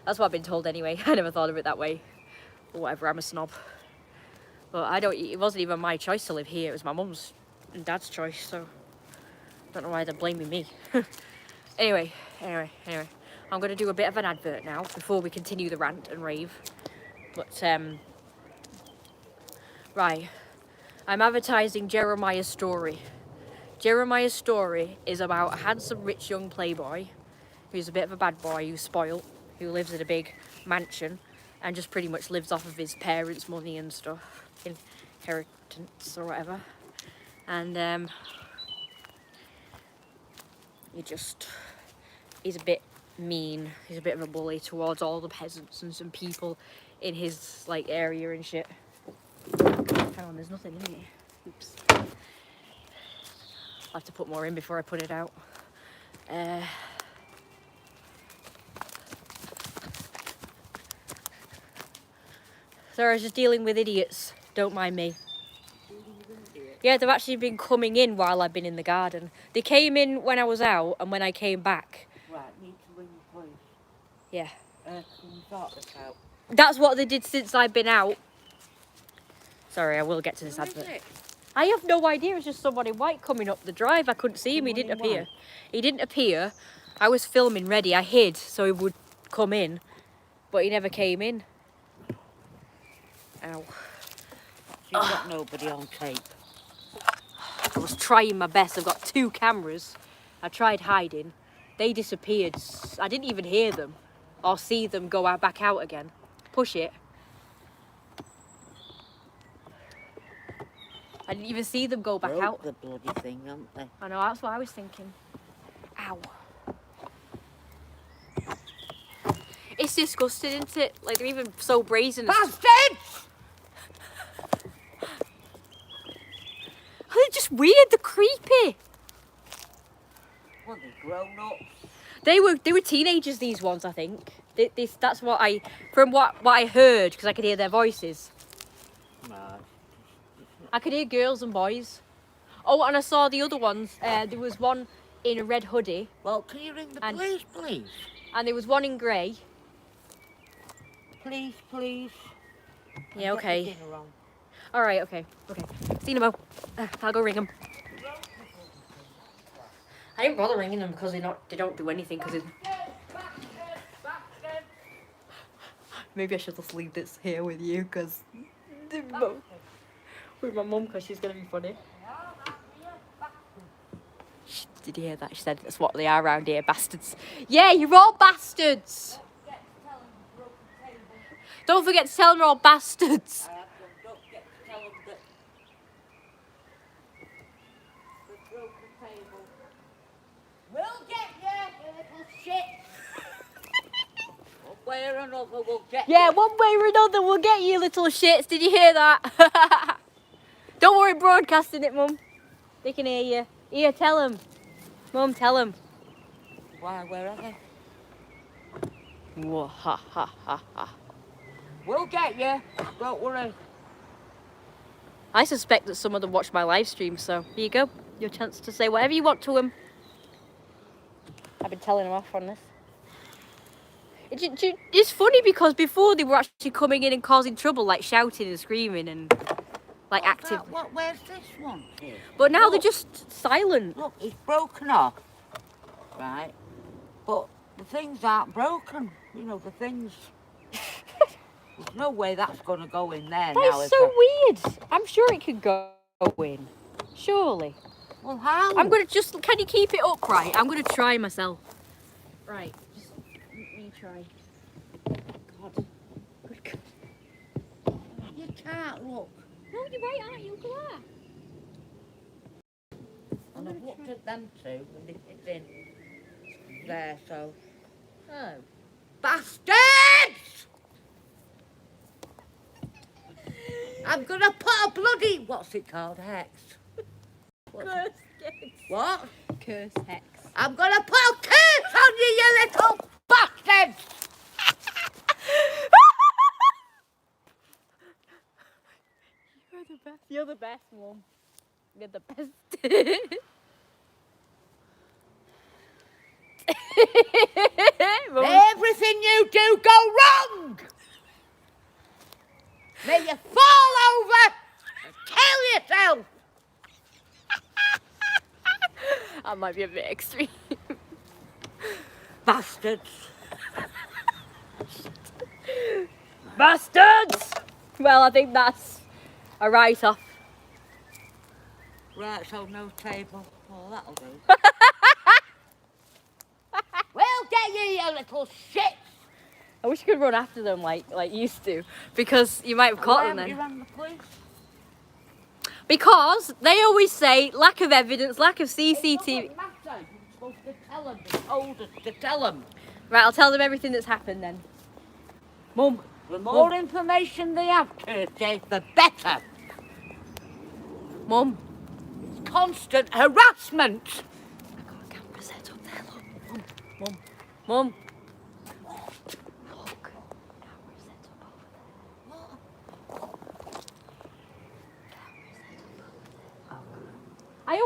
That's what I've been told anyway. I never thought of it that way. Or whatever, I'm a snob. But it wasn't even my choice to live here, it was my mum's and dad's choice, so I don't know why they're blaming me. Anyway, I'm gonna do a bit of an advert now before we continue the rant and rave. But right, I'm advertising Jeremiah's story. Jeremiah's story is about a handsome, rich young playboy who's a bit of a bad boy, who's spoilt, who lives in a big mansion and just pretty much lives off of his parents' money and stuff, inheritance or whatever. And he's a bit mean. He's a bit of a bully towards all the peasants and some people in his like area and shit. Hang on, there's nothing in here. Oops. I'll have to put more in before I put it out. So I was just dealing with idiots. Don't mind me. Yeah, they've actually been coming in while I've been in the garden. They came in when I was out and when I came back.
Right, need to ring the police.
Yeah.
Can you sort this out?
That's what they did since I've been out. Sorry, I will get to this
Who is
advert.
it?
I have no idea. It's just someone in white coming up the drive. I couldn't see him. He didn't appear. He didn't appear. I was filming ready. I hid so he would come in, but he never came in. Ow.
You've got nobody on tape.
I was trying my best. I've got 2 cameras. I tried hiding. They disappeared. I didn't even hear them or see them go back out again. Push it. I didn't even see them go back
Broke
out.
the bloody thing, haven't they?
I know, that's what I was thinking. Ow. It's disgusting, isn't it? Like, they're even so brazen.
Bastard!
They're just weird, they're creepy.
Well, they're grown up.
They were teenagers, these ones, I think. That's what from what I heard, because I could hear their voices.
Right.
I could hear girls and boys. Oh, and I saw the other ones. There was one in a red hoodie.
Well, can you ring the police, please?
And there was one in grey.
Please, please.
Yeah, okay.
Get the dinner on.
All right, okay. See you in a mo. I'll go ring them. I didn't bother ringing them because they don't do anything. Because maybe I should just leave this here with you because with my mum because she's gonna be funny. Did you hear that? She said that's what they are around here, bastards. Yeah, you're all bastards. Don't forget to tell them you're all bastards.
Don't forget to tell them that they've broken the table. We'll get you, you little shit. One way or another, we'll get you.
Yeah, one way or another, we'll get you, little shits. Did you hear that? Don't worry, broadcasting it, Mum. They can hear you. Here, tell them. Mum, tell them.
Why, where are they?
Whoa, ha, ha, ha, ha.
We'll get you. Don't worry.
I suspect that some of them watch my live stream, so here you go. Your chance to say whatever you want to them. I've been telling them off on this. It's funny because before they were actually coming in and causing trouble, like shouting and screaming and like active.
Where's this one? Here.
But now they're just silent.
Look, it's broken off, right? But the things aren't broken. You know, the things. There's no way that's going to go in there now.
That is so weird. I'm sure it could go in. Surely.
Well, how?
I'm going to just... Can you keep it upright? I'm going to try myself. Right. Just let me try. God. Good God.
You can't look.
No, you're right, aren't you? Look at that.
And I've looked at them too, and it's in there, so.
Oh.
Bastards! I'm gonna put a bloody, what's it called, hex?
Curse hex.
What?
Curse hex.
I'm gonna put a curse on you, you little bastards!
You're the best. You're the best, Mum. You're the best.
Everything you do go wrong! May you fall over and kill yourself!
That might be a bit extreme.
Bastards!
Bastards! Well, I think that's a write-off.
Right, so no table. Well, that'll do. We'll get you, you little shit!
I wish you could run after them like you used to, because you might have caught them then.
You rang the police?
Because they always say lack of evidence, lack of CCTV.
It doesn't matter. You're supposed to tell them. They told us to tell them.
Right, I'll tell them everything that's happened then. Mum.
The more information they have, Kirsty, the better.
Mum.
It's constant harassment.
I got a camera set up there, look. Mum. Mum. Look. Camera set up over there. Camera set up over there.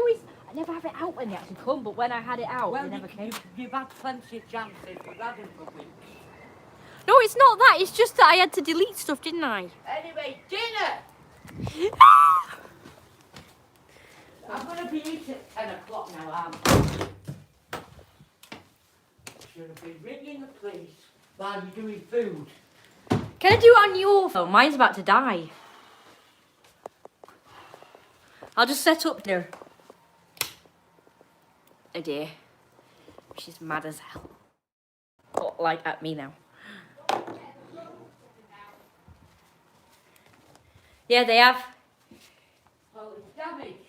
I never have it out when they actually come, but when I had it out, they never came.
You've had plenty of chances. We've had it for weeks.
No, it's not that. It's just that I had to delete stuff, didn't I?
Anyway, dinner. I'm going to be eating at 10 o'clock now, aren't I? Should have been ringing the police while you're doing food.
Can I do it on your phone? Mine's about to die. I'll just set up there. Oh dear. She's mad as hell. Oh, like at me now. Yeah, they have.
Well, it's damaged.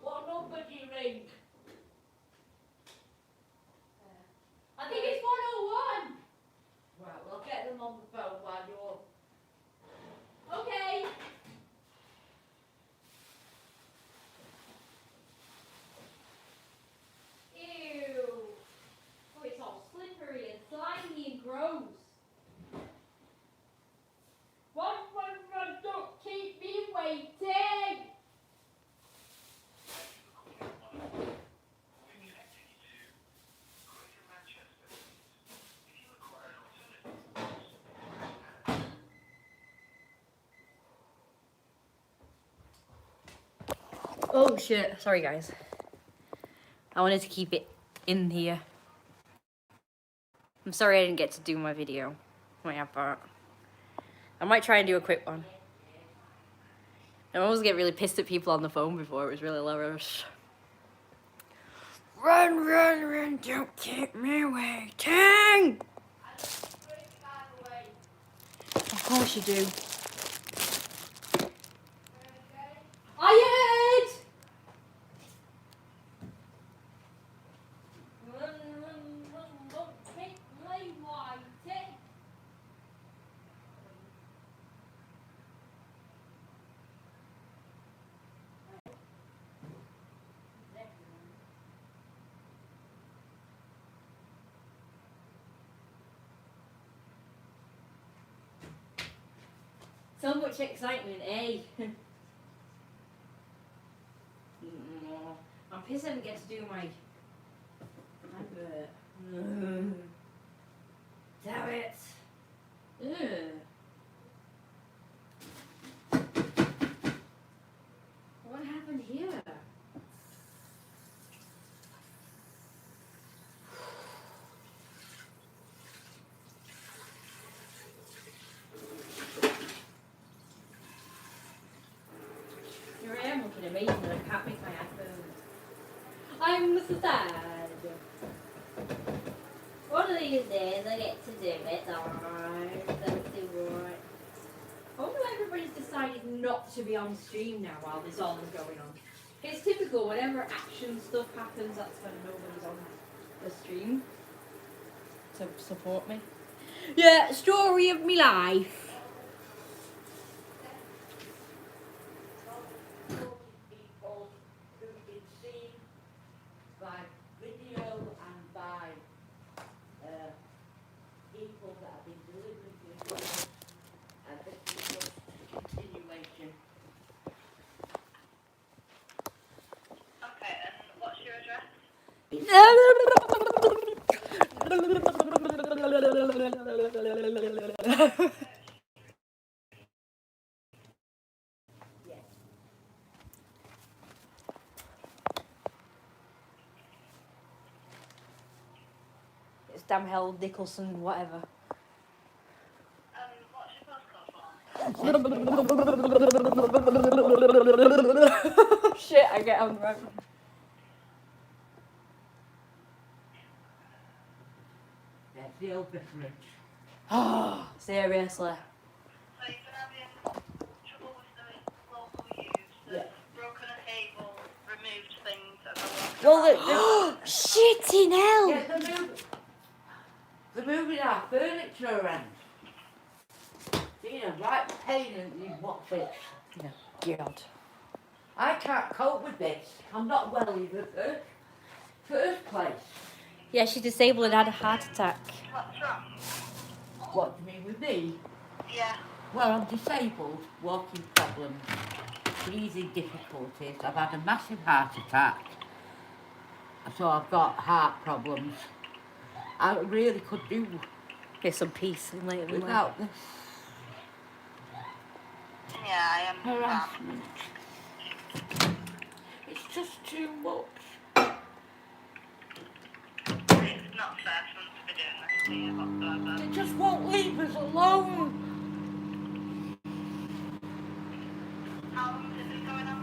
What number do you ring?
I think it's 101.
Right, we'll get them on the phone while you're...
Okay. Ew. Oh, it's all slippery and slimy and gross. Run, don't keep me waiting. Oh shit, sorry guys. I wanted to keep it in here. I'm sorry I didn't get to do my video. I might try and do a quick one. I always get really pissed at people on the phone before, it was really hilarious. Run, don't keep me waiting! Of course you do. Run, don't keep So much excitement, eh? I'm pissed I didn't get to do my advert. Damn it. Ugh. What happened here? Here I am looking amazing and I can't make my iPhone. I'm so sad. One of these days I get to do it. Alright, let's do right. I wonder why everybody's decided not to be on stream now while this all is going on. It's typical, whenever action stuff happens, that's when nobody's on the stream to support me. Yeah, story of my life.
People who've been seen by video and by people that have been deliberately good, and this is just a continuation.
Okay, and what's your address?
It's Damhell, Nicholson, whatever.
What's your postcode for?
Shit, I get on the right.
That's the old difference.
Oh, seriously.
So you've been having trouble with the local use,
Yeah.
broken a table, removed things, and then
Well,
Shitting hell!
yeah, they're moving our furniture around. You know, right pain in what's it?
No, God.
I can't cope with this. I'm not well in the first place.
Yeah, she's disabled and had a heart attack.
what's wrong?
What do you mean with me?
Yeah.
Well, I'm disabled, walking problems, breathing difficulties. I've had a massive heart attack, so I've got heart problems. I really could do
Get some peace in later in life.
without this
Yeah, I understand.
harassment. It's just too much.
It's not fair for them to be doing this to you whatsoever.
They just won't leave us alone.
How long has it been going on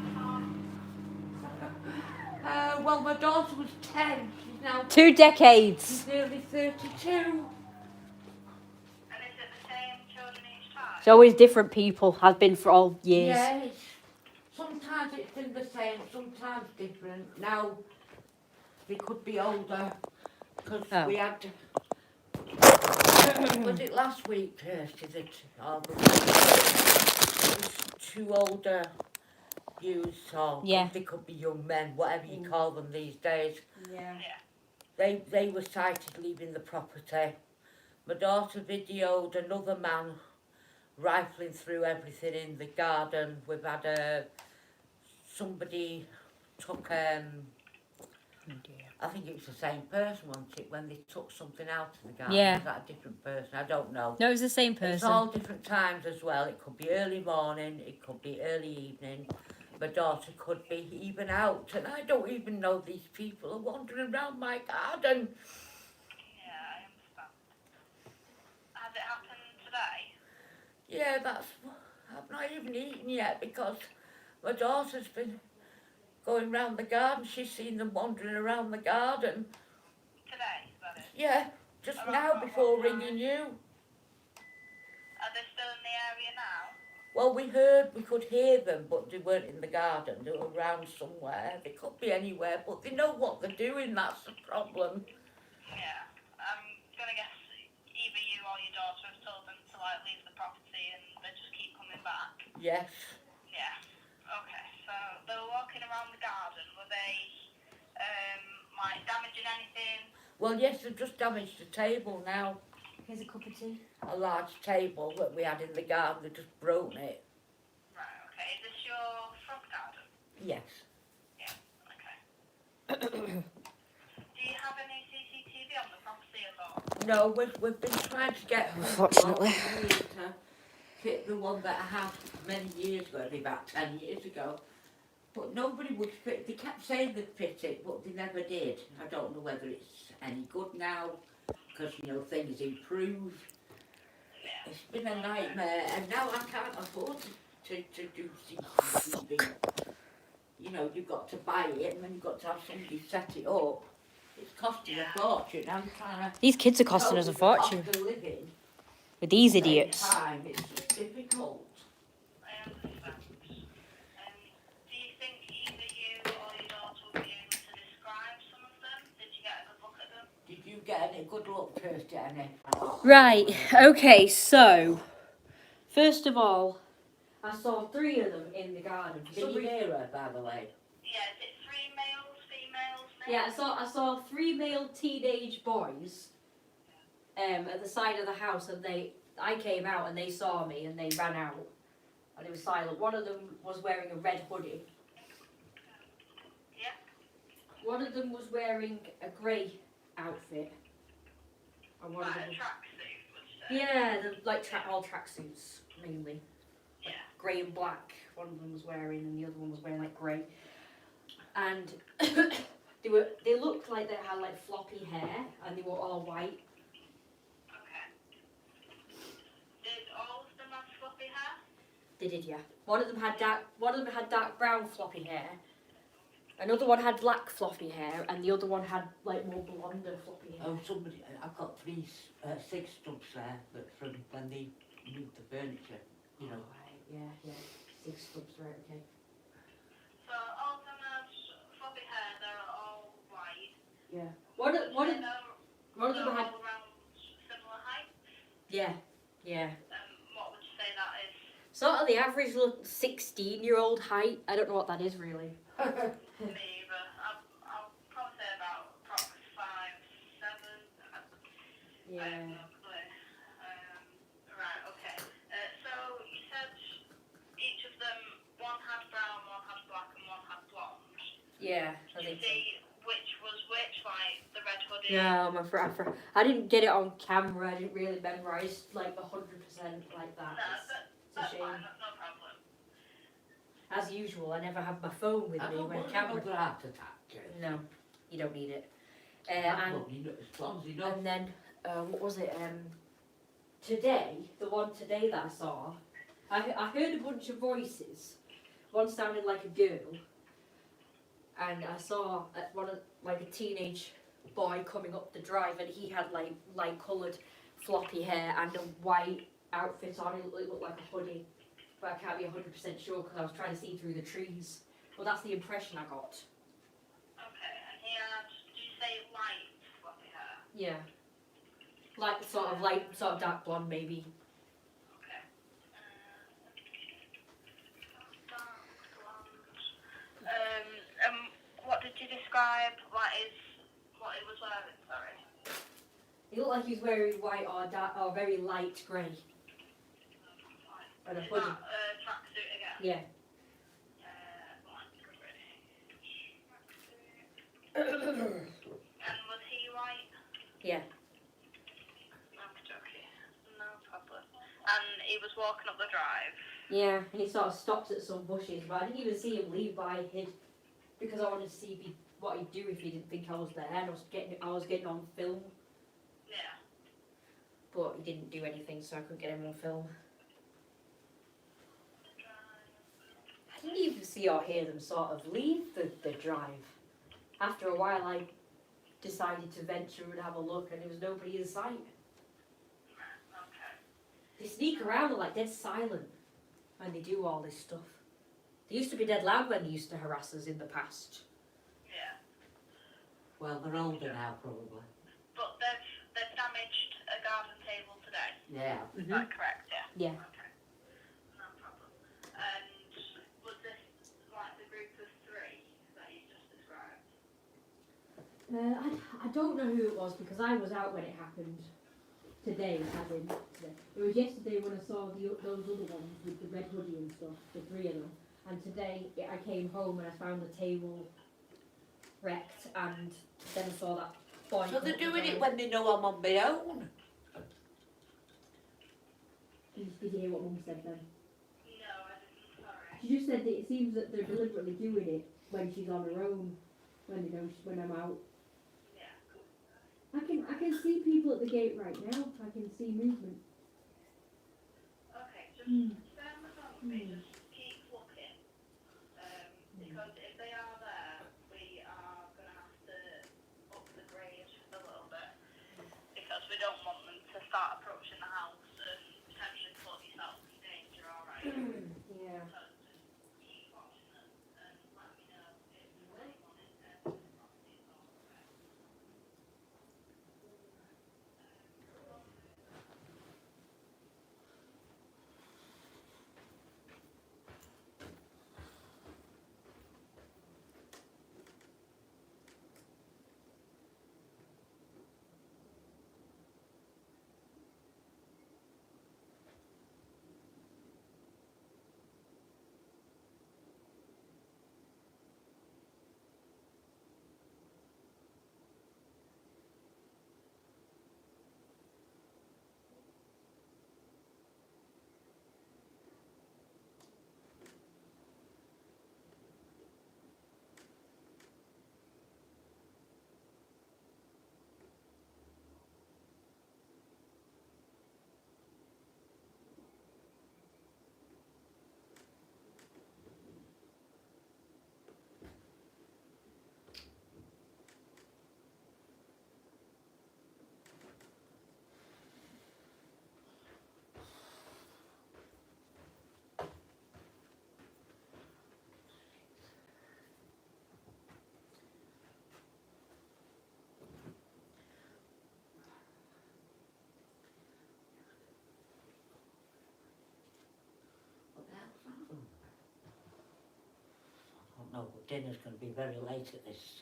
Well, my daughter was 10. She's now
2 decades.
she's nearly 32.
for? And is it the same children each time?
It's always different people, has been for all years.
Yes. Sometimes it's been the same, sometimes different. Now they could be older because
Oh.
we had. Was it last week, Kirsty? That two older youths, or
Yeah.
they could be young men, whatever you call them these days.
Yeah.
They were sighted leaving the property. My daughter videoed another man rifling through everything in the garden. We've had somebody took I think it was the same person, wasn't it, when they took something out of the garden?
Yeah.
Was that a different person? I don't know.
No, it was the same
It's
person.
all different times as well. It could be early morning, it could be early evening. My daughter could be even out, and I don't even know these people are wandering around my garden.
Yeah, I understand. Has it happened today?
Yeah, I've not even eaten yet because my daughter's been going round the garden. She's seen them wandering around the garden.
Today, that is.
Yeah, just
Around
now
what
before
time?
ringing you.
Are they still in the area now?
Well, we could hear them, but they weren't in the garden. They were around somewhere. They could be anywhere, but they know what they're doing. That's the problem.
Yeah. I'm gonna guess either you or your daughter have told them to like leave the property and they just keep coming back.
Yes.
Yeah. Okay. So they were walking around the garden. Were they like damaging anything?
Well, yes, they've just damaged the table now.
Here's a cup of tea.
a large table that we had in the garden. They just broken it.
Right, okay. Is this your front garden?
Yes.
Okay. Do you have any CCTV on the property at all?
No, we've been trying to get
Unfortunately.
to fit the one that I had many years ago, maybe about 10 years ago. But nobody would fit. They kept saying they'd fit it, but they never did. I don't know whether it's any good now, because you know things improve.
Yeah.
It's been a nightmare, and now I can't afford to do CCTV. You know, you've got to buy it, and then you've got to have somebody set it up. It's costing a fortune. I'm trying to.
These kids are costing us a fortune.
Cost of living.
With these
Same
idiots.
time, it's just difficult.
I understand. Do you think either you or your daughter will be able to describe some of them? Did you get a good look at them?
Did you get any good look first, Jenny?
Right, okay, so first of all, I saw 3 of them in the garden.
Can you hear her, by the way?
Yeah, is it 3 males, females,
Yeah, I saw 3 male teenage boys at the side of the house, and I came out and they saw me and they ran out and it was silent. One of them was wearing a red hoodie.
Yeah.
One of them was wearing a grey outfit. And one
Like
of
a
them
tracksuit, would you say?
yeah, all tracksuits mainly.
Yeah.
Grey and black. One of them was wearing, and the other one was wearing like grey. And they looked like they had like floppy hair, and they were all white.
Okay. Did all of them have fluffy hair?
They did, yeah. One of them had dark brown floppy hair. Another one had black floppy hair, and the other one had like more blonder floppy hair.
Oh, somebody, I've got 6 stubs there that from when they moved the furniture, you know.
Right, yeah. 6 stubs, right, okay.
So all of them have fluffy hair, they're all white.
Yeah. One of them had.
All around similar height.
Yeah.
What would you say that is?
Sort of the average 16-year-old height. I don't know what that is really.
Me either. I'll probably say about approximately 5'7". I have no clue. Right, okay. So you said each of them, one had brown, one had black, and one had blonde.
Yeah, I
Did you
think so.
see which was which, like the red hoodie?
No, I didn't get it on camera. I didn't really memorize like 100% like that.
No, that's
It's a
fine,
shame.
no problem.
As usual, I never have my phone with
I
me
don't
when
want
camera.
another heart attack, Jenny.
No, you don't need it.
That won't be clumsy enough.
And then what was it? Today, the one today that I saw, I heard a bunch of voices. One sounded like a girl, and I saw a teenage boy coming up the drive, and he had like light coloured floppy hair and a white outfit on. It looked like a hoodie, but I can't be 100% sure because I was trying to see through the trees. But that's the impression I got.
Okay, and he had, did you say light fluffy hair?
Yeah, like sort of dark blonde maybe.
Okay. Dark blonde. What did you describe? What he was wearing? Sorry.
He looked like he was wearing white or very light grey. And a
Is
hoodie.
that tracksuit again?
Yeah.
Black grey tracksuit. And was he white?
Yeah.
Okay, no problem. And he was walking up the drive.
Yeah, and he sort of stopped at some bushes, but I didn't even see him leave, but I hid because I wanted to see what he'd do if he didn't think I was there, and I was getting on film,
Yeah.
but he didn't do anything, so I couldn't get him on film. I didn't even see or hear them sort of leave the drive. After a while, I decided to venture and have a look, and there was nobody in sight.
Okay.
They sneak around and like dead silent when they do all this stuff. They used to be dead loud when they used to harass us in the past.
Yeah.
Well, they're older now, probably.
But they've damaged a garden table today.
Yeah.
Is that correct? Yeah.
Yeah.
Okay. No problem. And was this like the group of 3 that you just described?
I don't know who it was because I was out when it happened. Today, as in today. It was yesterday when I saw those other ones with the red hoodie and stuff, the 3 of them. And today I came home and I found the table wrecked, and then I saw that boy.
So they're doing it when they know I'm on my own.
Did you hear what Mum said then?
No, I didn't, sorry.
She just said that it seems that they're deliberately doing it when she's on her own, when they know when I'm out.
Yeah.
I can see people at the gate right now. I can see movement.
Okay, just stay on the phone with me, just keep looking. Because if they are there, we are going to have to up the grade a little bit. Because we don't want them to start approaching the house and potentially put yourself in danger, alright?
Yeah.
So just keep watching them and let me know if anyone is there to the property at all, okay?
What the hell's that? I don't know, but dinner's going to be very late at this.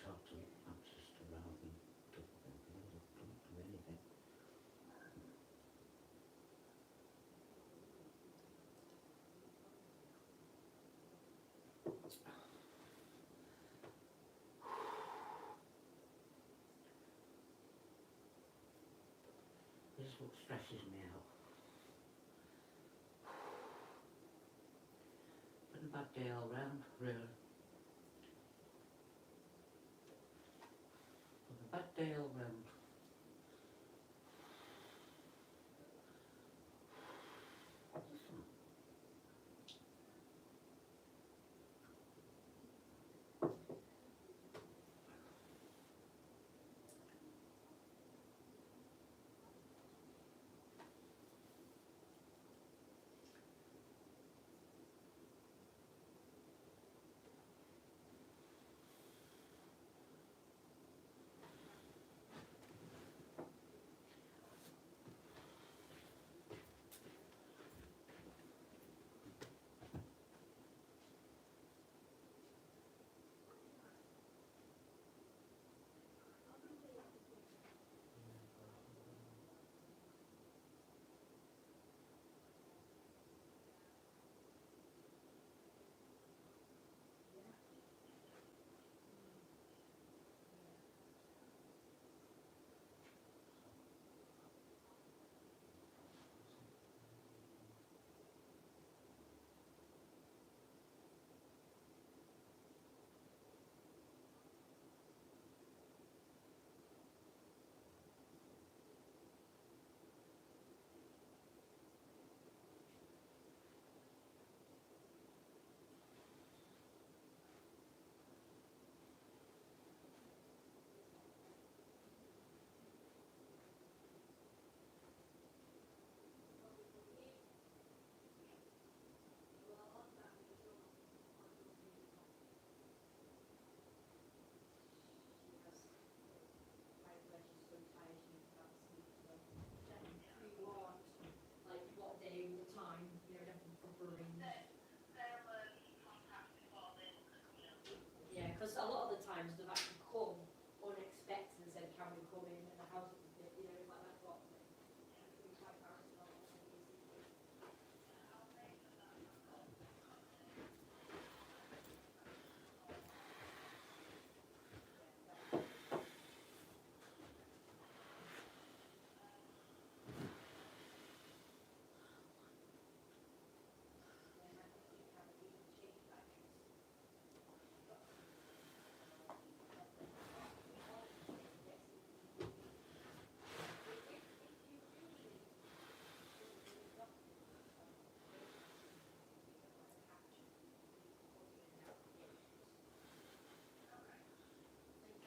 Talk to my sister rather than don't do anything. This is what stresses me out. Been a bad day all round, really. Been a bad day all round.
contact before they come in.
Yeah, because a lot of the times they've actually come unexpected and said, can we come in, and the house is a bit, you know, like that sort of thing. It can be quite embarrassing.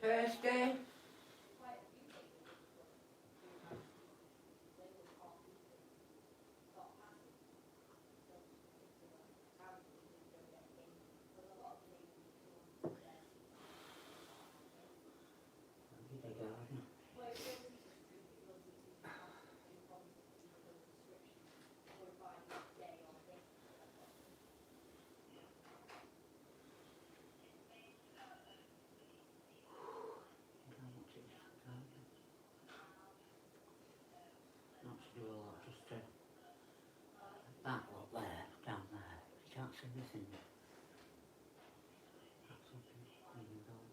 Thursday. Not to do a lot, just that lot there, down there. You can't see anything. That's something cleaning on.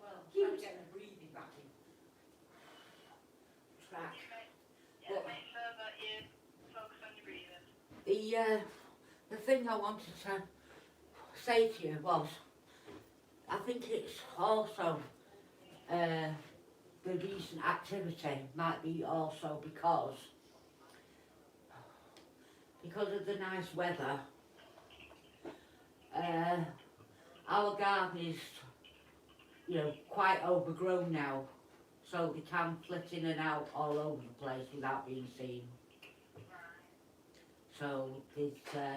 Well, trying to get the breathing back in track.
Yeah,
But
make sure that you focus on your breathing.
the thing I wanted to say to you was, I think it's also the recent activity might be also because of the nice weather. Our garden is, you know, quite overgrown now, so they can flit in and out all over the place without being seen. So there's,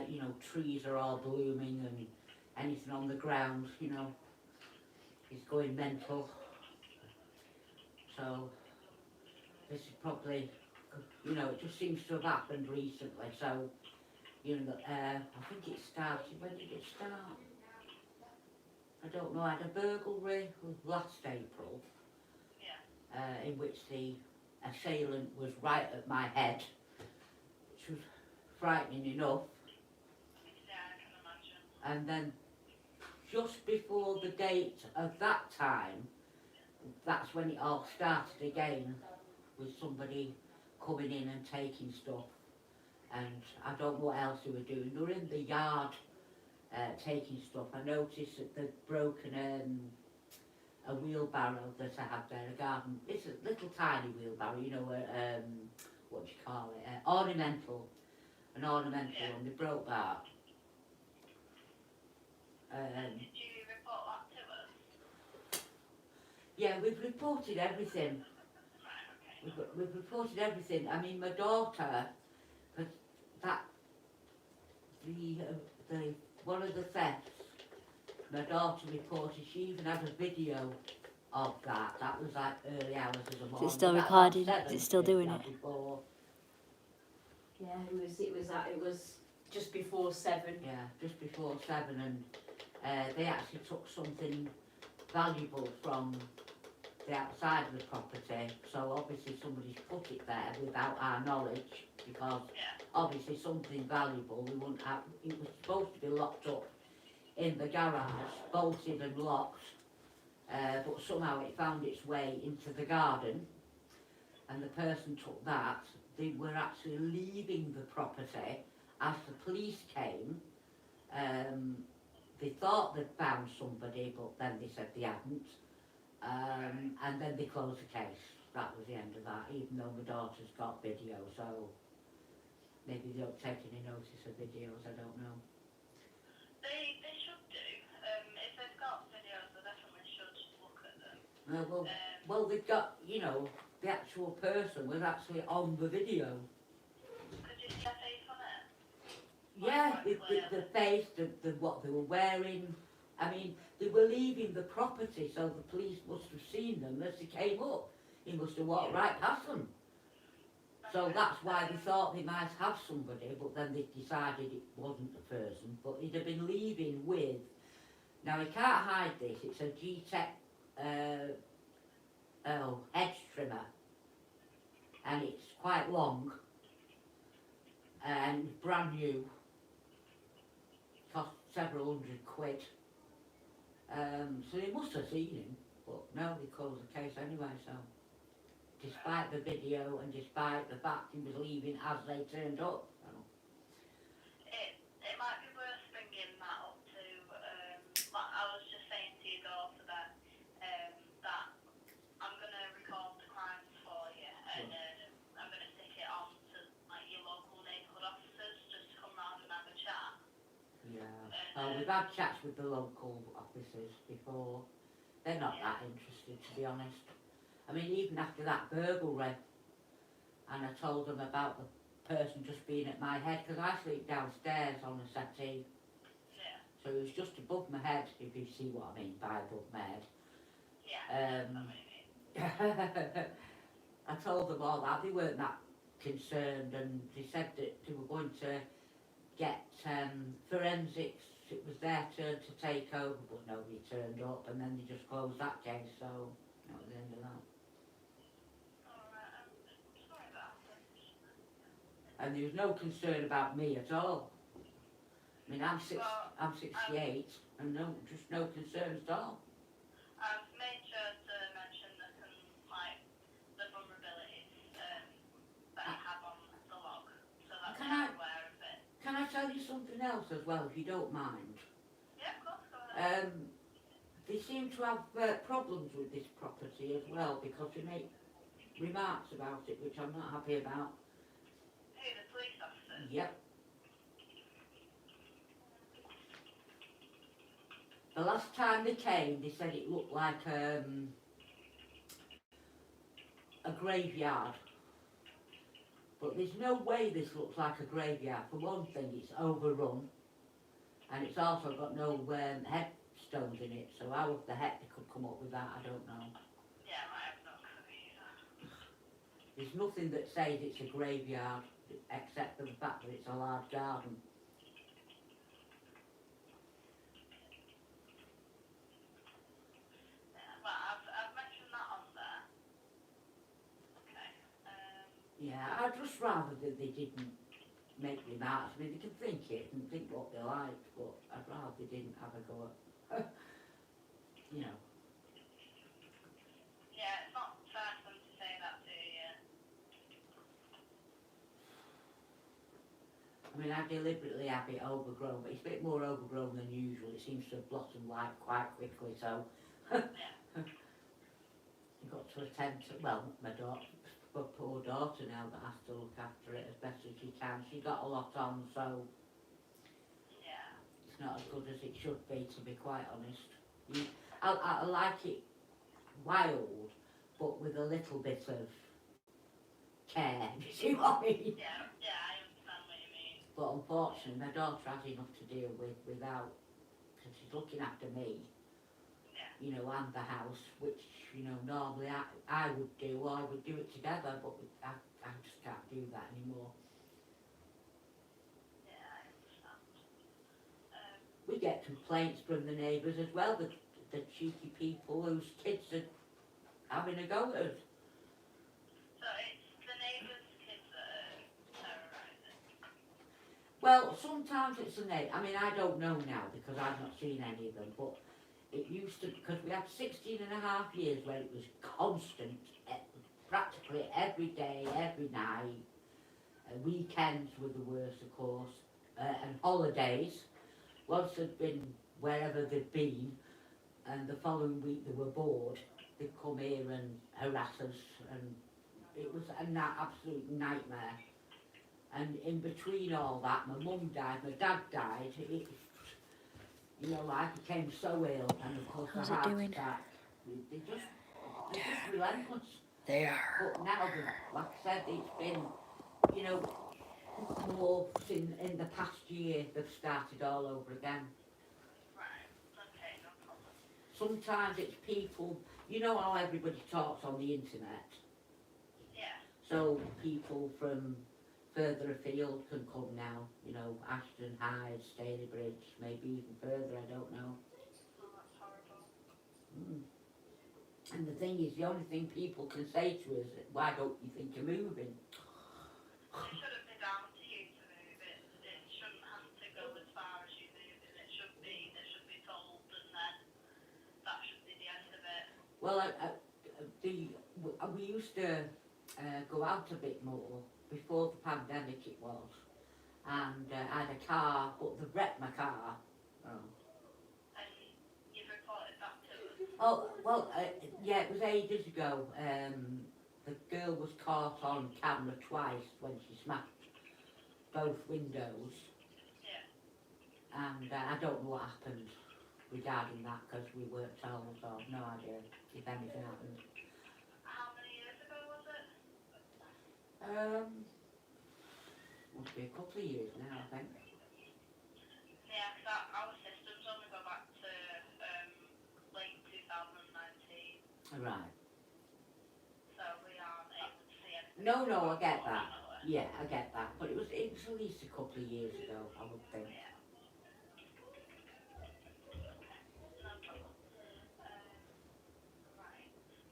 you know, trees are all blooming and anything on the ground, you know, is going mental. So this is probably, you know, it just seems to have happened recently. So, you know, I think it started, when did it start? I don't know, I had a burglary last April, in which the assailant was right at my head, which was frightening enough.
Yeah, I can imagine.
And then just before the date of that time, that's when it all started again, with somebody coming in and taking stuff. And I don't know what else they were doing. They were in the yard taking stuff. I noticed that they'd broken a wheelbarrow that I had there, a garden. It's a little tiny wheelbarrow, you know, what do you call it? Ornamental. An ornamental one. They broke that.
Did you report that to us?
Yeah, we've reported everything.
Right, okay.
We've reported everything. I mean, my daughter, the one of the thefts, my daughter reported. She even had a video of that. That was like early hours of the morning.
Is it still
About
recorded?
7,
Is it still doing it?
Before.
Yeah, it was just before 7.
Yeah, just before 7, and they actually took something valuable from the outside of the property. So obviously somebody's put it there without our knowledge, because obviously something valuable. We wouldn't have. It was supposed to be locked up in the garage, bolted and locked, but somehow it found its way into the garden, and the person took that. They were actually leaving the property as the police came. They thought they'd found somebody, but then they said they hadn't, and then they closed the case. that was the end of that, even though my daughter's got video, so maybe they don't take any notice of videos, I don't know.
They should do. If they've got videos, they definitely should look at them.
Well, they've got, you know, the actual person was actually on the video.
Could you see their face on it?
Yeah, the face, the what they were wearing. I mean, they were leaving the property, so the police must have seen them as they came up. He must have walked right past them. So that's why they thought they might have somebody, but then they decided it wasn't the person. But he'd have been leaving with, now he can't hide this, it's a G-Tech hedge trimmer. And it's quite long and brand new. Cost several £100. So they must have seen him, but no, they closed the case anyway, so. Despite the video and despite the fact he was leaving as they turned up. So.
It might be worth bringing that up to, like I was just saying to your daughter that I'm going to record the crimes for you and I'm going to stick it on to like your local neighbourhood officers just to come round and have a chat.
Yeah, we've had chats with the local officers before. They're not that interested, to be honest. I mean, even after that burglary, and I told them about the person just being at my head, because I sleep downstairs on a settee.
Yeah.
So it was just above my head, if you see what I mean by above my head.
Yeah.
I told them all that, they weren't that concerned, and they said that they were going to get forensics. It was their turn to take over, but nobody turned up, and then they just closed that case, so that was the end of that. And there was no concern about me at all. I mean, I'm 68, and just no concerns at all.
I've made sure to mention the vulnerabilities that you have on the log, so that they're aware of it.
Can I tell you something else as well, if you don't mind?
Yeah, of course, go ahead.
They seem to have problems with this property as well, because they make remarks about it, which I'm not happy about.
Who, the police officers?
Yep. The last time they came, they said it looked like a graveyard. But there's no way this looks like a graveyard. For one thing, it's overrun, and it's also got no headstones in it, so how the heck they could come up with that, I don't know.
Yeah, I have no clue either.
There's nothing that says it's a graveyard, except for the fact that it's a large garden.
Yeah, well, I've mentioned that on there. Okay.
Yeah, I'd just rather that they didn't make remarks. I mean, they can think it and think what they like, but I'd rather they didn't have a go at, you know.
Yeah, it's not fair for them to say that to you.
I mean, I deliberately have it overgrown, but it's a bit more overgrown than usual. It seems to have blossomed like quite quickly, so you've got to attempt to, well, my poor daughter now that has to look after it as best as she can. She got a lot on, so
Yeah.
it's not as good as it should be, to be quite honest. I like it wild, but with a little bit of care, you see what I mean?
Yeah, I understand what you mean.
But unfortunately, my daughter has enough to deal with without, because she's looking after me,
Yeah.
you know, and the house, which, you know, normally I would do, or I would do it together, but I just can't do that anymore.
Yeah, I understand.
We get complaints from the neighbours as well, the cheeky people whose kids are having a go at us.
So it's the neighbours' kids that are terrorising?
Well, sometimes it's a neighbour. I mean, I don't know now because I've not seen any of them, but it used to, because we had 16 and a half years where it was constant, practically every day, every night. Weekends were the worst, of course, and holidays. Once they'd been wherever they'd been, and the following week they were bored, they'd come here and harass us, and it was an absolute nightmare. And in between all that, my mum died, my dad died. It, you know, I became so ill, and of course
How's
the
it
heart
doing?
attack. They're just relentless.
They are.
But now, like I said, it's been, you know, more in the past year they've started all over again.
Right. Okay, no problem.
Sometimes it's people, you know how everybody talks on the internet.
Yeah.
So people from further afield can come now, you know, Ashton, Hyde, Staley Bridge, maybe even further, I don't know.
Oh, that's horrible.
Mm. And the thing is, the only thing people can say to us is, why don't you think you're moving?
It shouldn't be down to you to move it. It shouldn't have to go as far as you move it. It should be, they should be told, and then that should be the end of it.
Well, we used to go out a bit more before the pandemic it was, and I had a car, but they wrecked my car. Oh.
And you've reported that to us.
Oh, well, yeah, it was ages ago. The girl was caught on camera twice when she smashed both windows,
Yeah.
and I don't know what happened regarding that because we weren't told, so I've no idea if anything happened.
How many years ago was it?
Must be a couple of years now, I think.
Yeah, because our systems only go back to late 2019,
Right.
so we aren't able to see anything.
No, I get that.
unfortunately.
Yeah, I get that. But it was at least a couple of years ago, I would think.
Yeah. No problem. Right.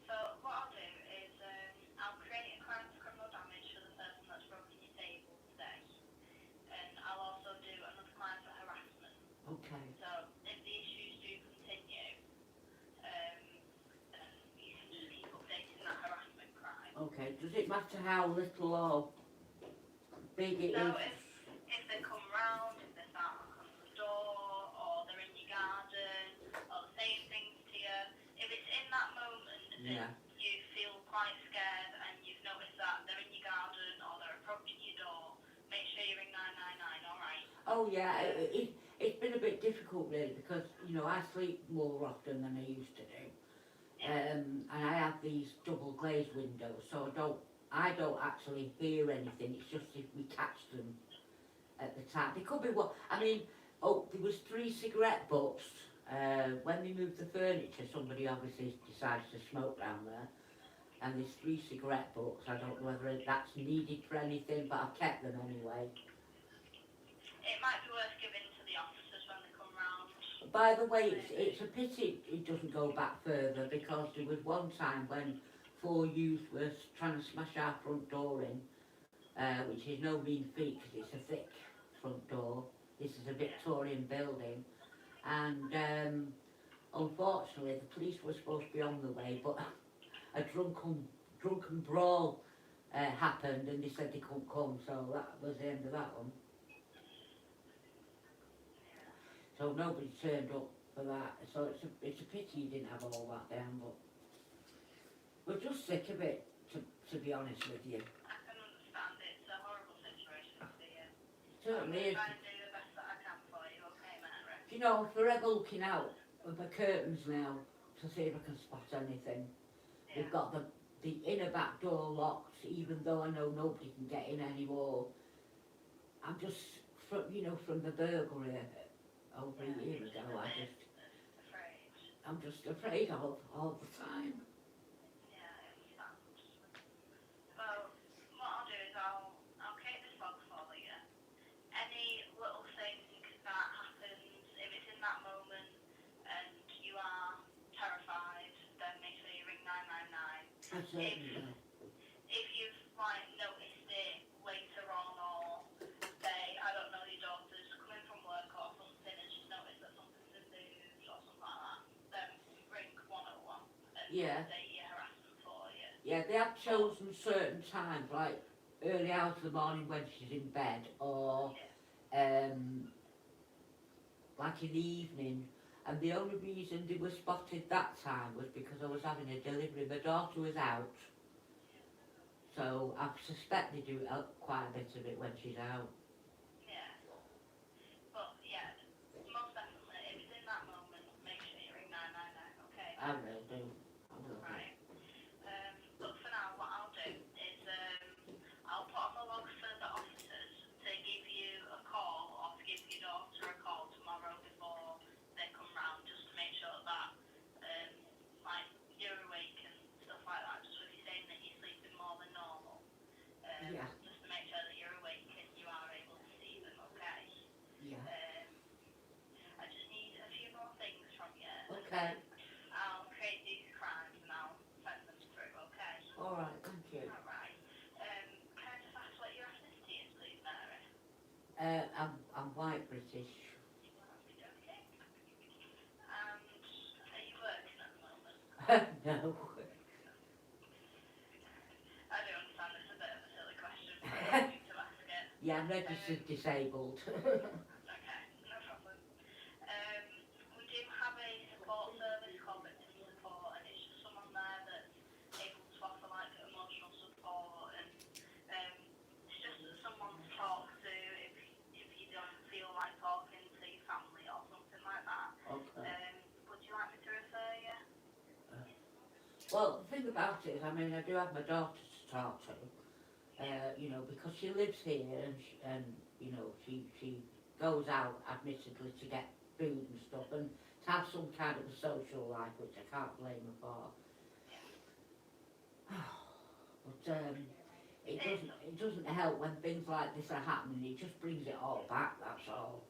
So what I'll do is I'll create a crime for criminal damage for the person that's broken your table today, and I'll also do another crime for harassment.
Okay.
So if the issues do continue, you can just keep updating that harassment crime.
Okay. Does it matter how little or big it
So
is?
if they come round, if they start knocking on the door, or they're in your garden, or they're saying things to you, if it's in that moment
Yeah.
and you feel quite scared and you've noticed that they're in your garden or they're approaching your door, make sure you ring 999, alright?
Oh yeah, it's been a bit difficult really because, you know, I sleep more often than I used to do. And I have these double glazed windows, so I don't actually hear anything. It's just if we catch them at the time. They could be what I mean. Oh, there was 3 cigarette butts. When they moved the furniture, somebody obviously decides to smoke down there, and there's 3 cigarette butts. I don't know whether that's needed for anything, but I've kept them anyway.
It might be worth giving to the officers when they come round.
By the way, it's a pity it doesn't go back further because there was one time when 4 youths were trying to smash our front door in, which is no mean feat because it's a thick front door. This is a Victorian building, and unfortunately the police were supposed to be on the way, but a drunken brawl happened, and they said they couldn't come, so that was the end of that one. So nobody turned up for that. So it's a pity you didn't have all that down, but we're just sick of it, to be honest with you.
I can understand it. It's a horrible situation for you.
It certainly is.
I'm trying to do the best that I can for you, okay, Mary?
You know, if we're ever looking out of the curtains now to see if I can spot anything,
Yeah.
we've got the inner back door locked, even though I know nobody can get in anymore. I'm just, from the burglary over a year ago, I'm just afraid of all the time.
Yeah, I understand. Well, what I'll do is I'll create this log for you. Any little thing that happens, if it's in that moment and you are terrified, then make sure you ring 999.
I certainly will.
If you've noticed it later on, or say, I don't know, your daughter's coming from work or something and she's noticed that something's been moved or something like that, then ring 101 and
Yeah.
update your harassment for you.
Yeah, they have chosen certain times, like early hours of the morning when she's in bed, or like in the evening. And the only reason they were spotted that time was because I was having a delivery. My daughter was out. So I suspect they do quite a bit of it when she's out.
Yeah. But yeah, most definitely, if it's in that moment, make sure you ring 999, okay?
I will do. I will do.
Right. But for now, what I'll do is I'll put on the log for the officers to give you a call or to give your daughter a call tomorrow before they come round, just to make sure that like you're awake and stuff like that. Just with you saying that you're sleeping more than normal.
Yeah.
Just to make sure that you're awake and you are able to see them, okay?
Yeah.
I just need a few more things from you.
Okay.
I'll create these crimes and I'll send them through, okay?
Alright, thank you.
Alright. Can I just ask what your ethnicity is, please, Mary?
I'm white British.
Okay. And are you working at the moment?
No.
I do understand it's a bit of a silly question, but I need to ask it.
Yeah, I'm registered disabled.
Okay, no problem. We do have a support service called Victim Support, and it's just someone there that's able to offer like emotional support, and it's just someone to talk to if you don't feel like talking to your family or something like that.
Okay.
Would you like me to refer you?
Well, the thing about it is, I mean, I do have my daughter to talk to, you know, because she lives here and you know, she goes out, admittedly, to get food and stuff and to have some kind of a social life, which I can't blame her for. But it doesn't help when things like this are happening. It just brings it all back, that's all.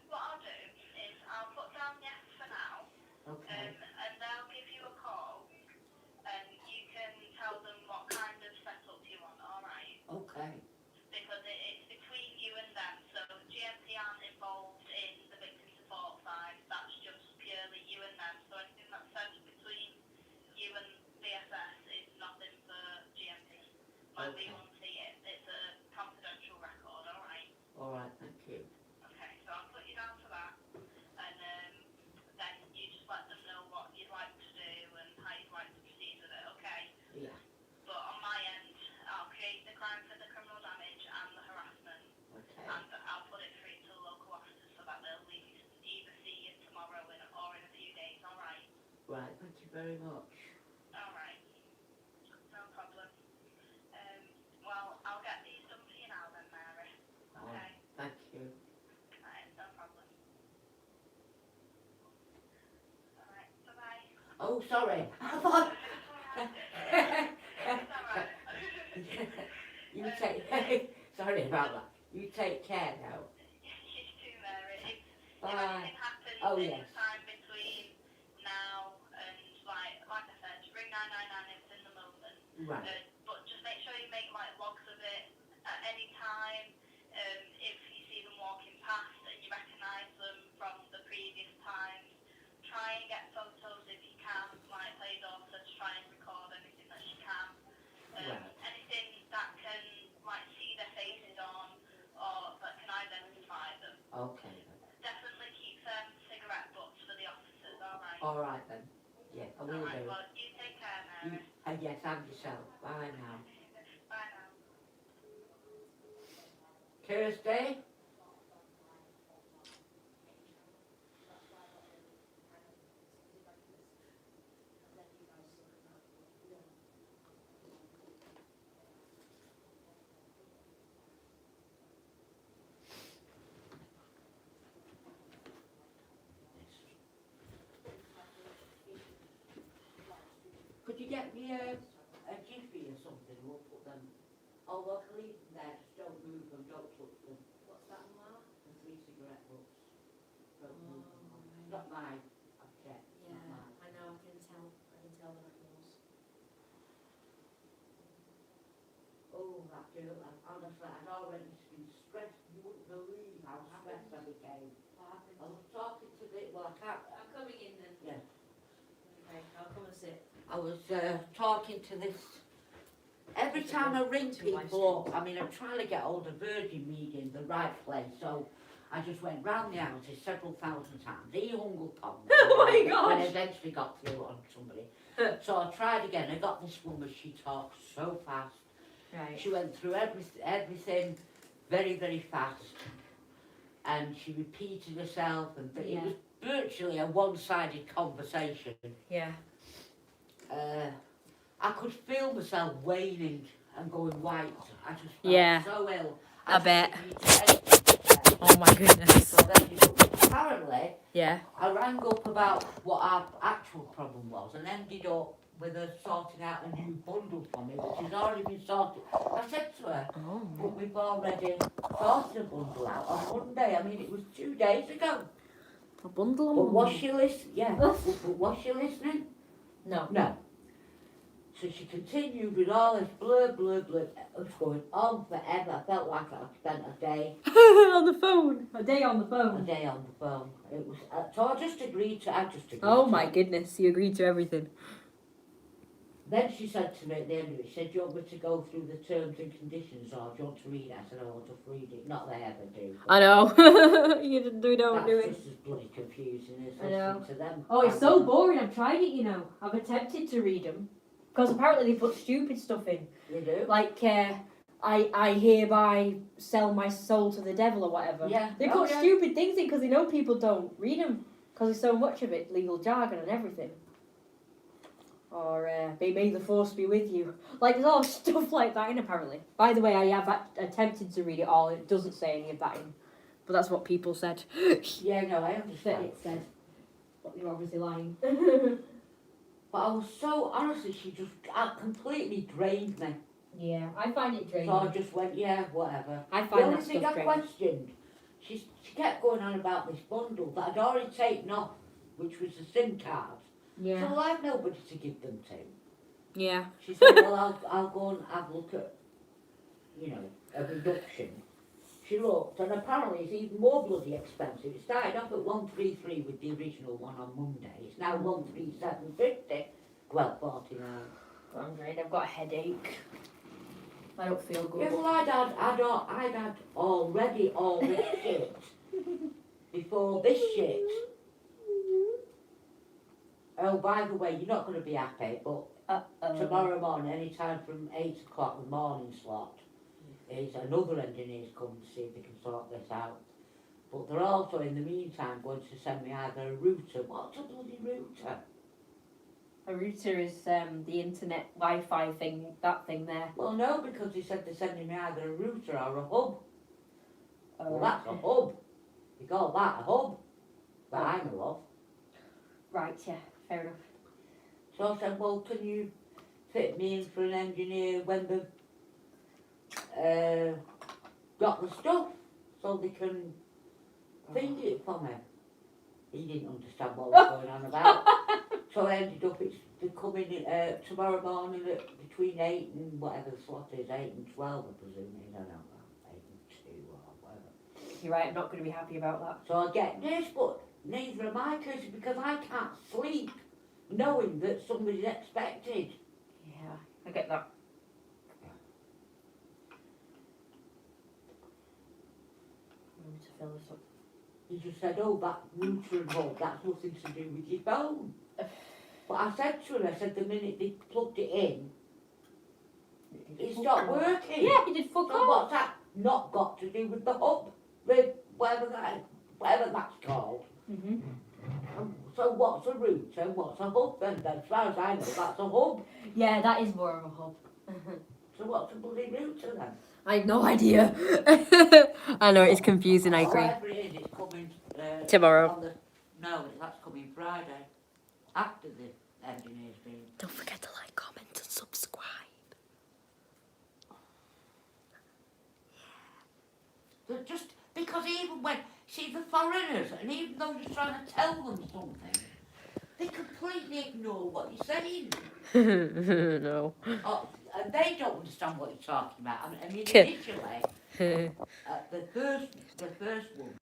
What I'll do is I'll put down yes for now,
Okay.
and they'll give you a call, and you can tell them what kind of setup you want, alright?
Okay.
Because it's between you and them, so GMP aren't involved in the victim support side, that's just purely you and them, so anything that's said between you and BSS is nothing for GMP. Like we
Okay.
won't see it, it's a confidential record, alright?
Alright, thank you.
Okay, so I'll put you down for that, and then you just let them know what you'd like to do and how you'd like to proceed with it, okay?
Yeah.
But on my end, I'll create the crime for the criminal damage and the harassment,
Okay.
and I'll put it through to the local officers so that they'll either see you tomorrow or in a few days, alright?
Right, thank you very much.
Alright, no problem. Well, I'll get these done for you now then, Mary. Okay,
Thank you.
alright, no problem. Alright, bye-bye.
Oh, sorry. I thought
It's alright.
you take. Sorry about that. You take care now.
You too, Mary. If
Bye.
anything happens
Oh,
in
yes.
the time between now and like I said, ring 999 if it's in the moment.
Right.
But just make sure you make like logs of it at any time. If you see them walking past and you recognise them from the previous times, try and get photos if you can, like play daughter to try and record anything that you can.
Right.
Anything that can like see their faces on or that can identify them.
Okay then.
Definitely keep cigarette butts for the officers, alright?
Alright then. Yeah, I will
Alright,
do.
well you take care, Mary.
Yes, and yourself. Bye now.
Bye now.
Kirsty? Could you get me a jiffy or something? We'll put them. Oh, well, I can leave them there. Just don't move them. Don't touch them.
What's that on that?
The 3 cigarette butts. Don't move them.
Oh,
It's not mine. I've checked. It's
Yeah,
not mine.
I know, I can tell that it was.
Oh, that girl. Honestly, I'd already been stressed. You wouldn't believe how stressed I became.
What happened?
I was talking to the. Well, I can't.
I'm coming in then.
Yeah.
Okay, I'll come and sit.
I was talking to this. Every time I ring people up, I mean, I'm trying to get hold of Virgin Media in the right place, so I just went round the houses several thousand times. He hung up on me.
Oh my
When
gosh.
I eventually got through on somebody. So I tried again. I got this woman, she talked so fast.
Right.
She went through everything very, very fast. And she repeated herself, and it was virtually a one-sided conversation.
Yeah.
I could feel myself waning and going white. I just felt so ill.
I bet.
Just
Oh my goodness.
So then, apparently,
Yeah.
I rang up about what our actual problem was and ended up with her sorting out a new bundle for me, which has already been sorted. I said to her, but we've already sorted a bundle out on Monday. I mean, it was 2 days ago.
A bundle
But was she listening? Yeah. But was she listening?
No.
No. So she continued with all this blur. It was going on forever. I felt like I spent a day.
On the phone. A day on the
A
phone.
day on the phone. It was. So I just agreed to.
Oh my goodness, you agreed to everything.
Then she said to me at the end of it, she said, do you want me to go through the terms and conditions or do you want to read it? I said, oh, I'll just read it. Not that I ever do.
I know. You don't do
That's
it.
just as bloody confusing as
I know.
listening to them.
Oh, it's so boring. I've tried it, you know. I've attempted to read them. Because apparently they put stupid stuff in.
They do?
Like, I hereby sell my soul to the devil or whatever.
Yeah.
They put stupid things in because they know people don't read them. Because there's so much of it, legal jargon and everything. Or, may the force be with you. Like, there's all stuff like that in, apparently. By the way, I have attempted to read it all. It doesn't say any of that in. But that's what people said.
Yeah, no, I
That
understand.
it said. But you're obviously lying.
But I was so, honestly, she just completely drained me.
Yeah, I find it draining.
So I just went, yeah, whatever.
I
The
find
only
that
thing
stuff
I
draining.
questioned, she kept going on about this bundle that I'd already taken off, which was the SIM cards.
Yeah.
So I have nobody to give them to.
Yeah.
She said, well, I'll go and have a look at, you know, a reduction. She looked, and apparently it's even more bloody expensive. It started off at 133 with the original one on Monday. It's now 137.50. Well, 49.
I'm drained. I've got a headache. I don't feel good.
Yeah, well, I'd had already all this shit before this shit. Oh, by the way, you're not going to be happy, but tomorrow morning, any time from 8 o'clock, the morning slot, is another engineer's coming to see if they can sort this out. But they're also, in the meantime, going to send me either a router. What's a bloody router?
A router is the internet Wi-Fi thing, that thing there.
Well, no, because they said they're sending me either a router or a hub. Well,
Oh,
that's a hub. You call that a hub? That I know of.
right, yeah, fair enough.
So I said, well, can you fit me in for an engineer when they've got the stuff so they can feed it for me? He didn't understand what was going on about. So I ended up, they're coming tomorrow morning at between 8 and whatever the slot is, 8 and 12 I presume, I don't know, 8 and 2 or whatever.
You're right, I'm not going to be happy about that.
So I get this, but neither am I, Kirsty, because I can't sleep knowing that somebody's expected.
Yeah, I get that. I need to fill this up.
He just said, oh, that router and hub, that's nothing to do with your phone. But I said to him, I said, the minute they plugged it in, it stopped working.
Yeah, you did fuck
So
off.
what's that not got to do with the hub? With whatever that's called.
Mm-hmm.
So what's a router and what's a hub then? As far as I know, that's a hub.
Yeah, that is more of a hub.
So what's a bloody router then?
I have no idea. I know, it's confusing, I agree.
Whatever it is, it's coming
Tomorrow.
No, that's coming Friday. After the engineer's been.
Don't forget to like, comment and subscribe.
But just because even when, see the foreigners, and even though you're trying to tell them something, they completely ignore what you're saying.
No.
And they don't understand what you're talking about. I mean initially, the first woman,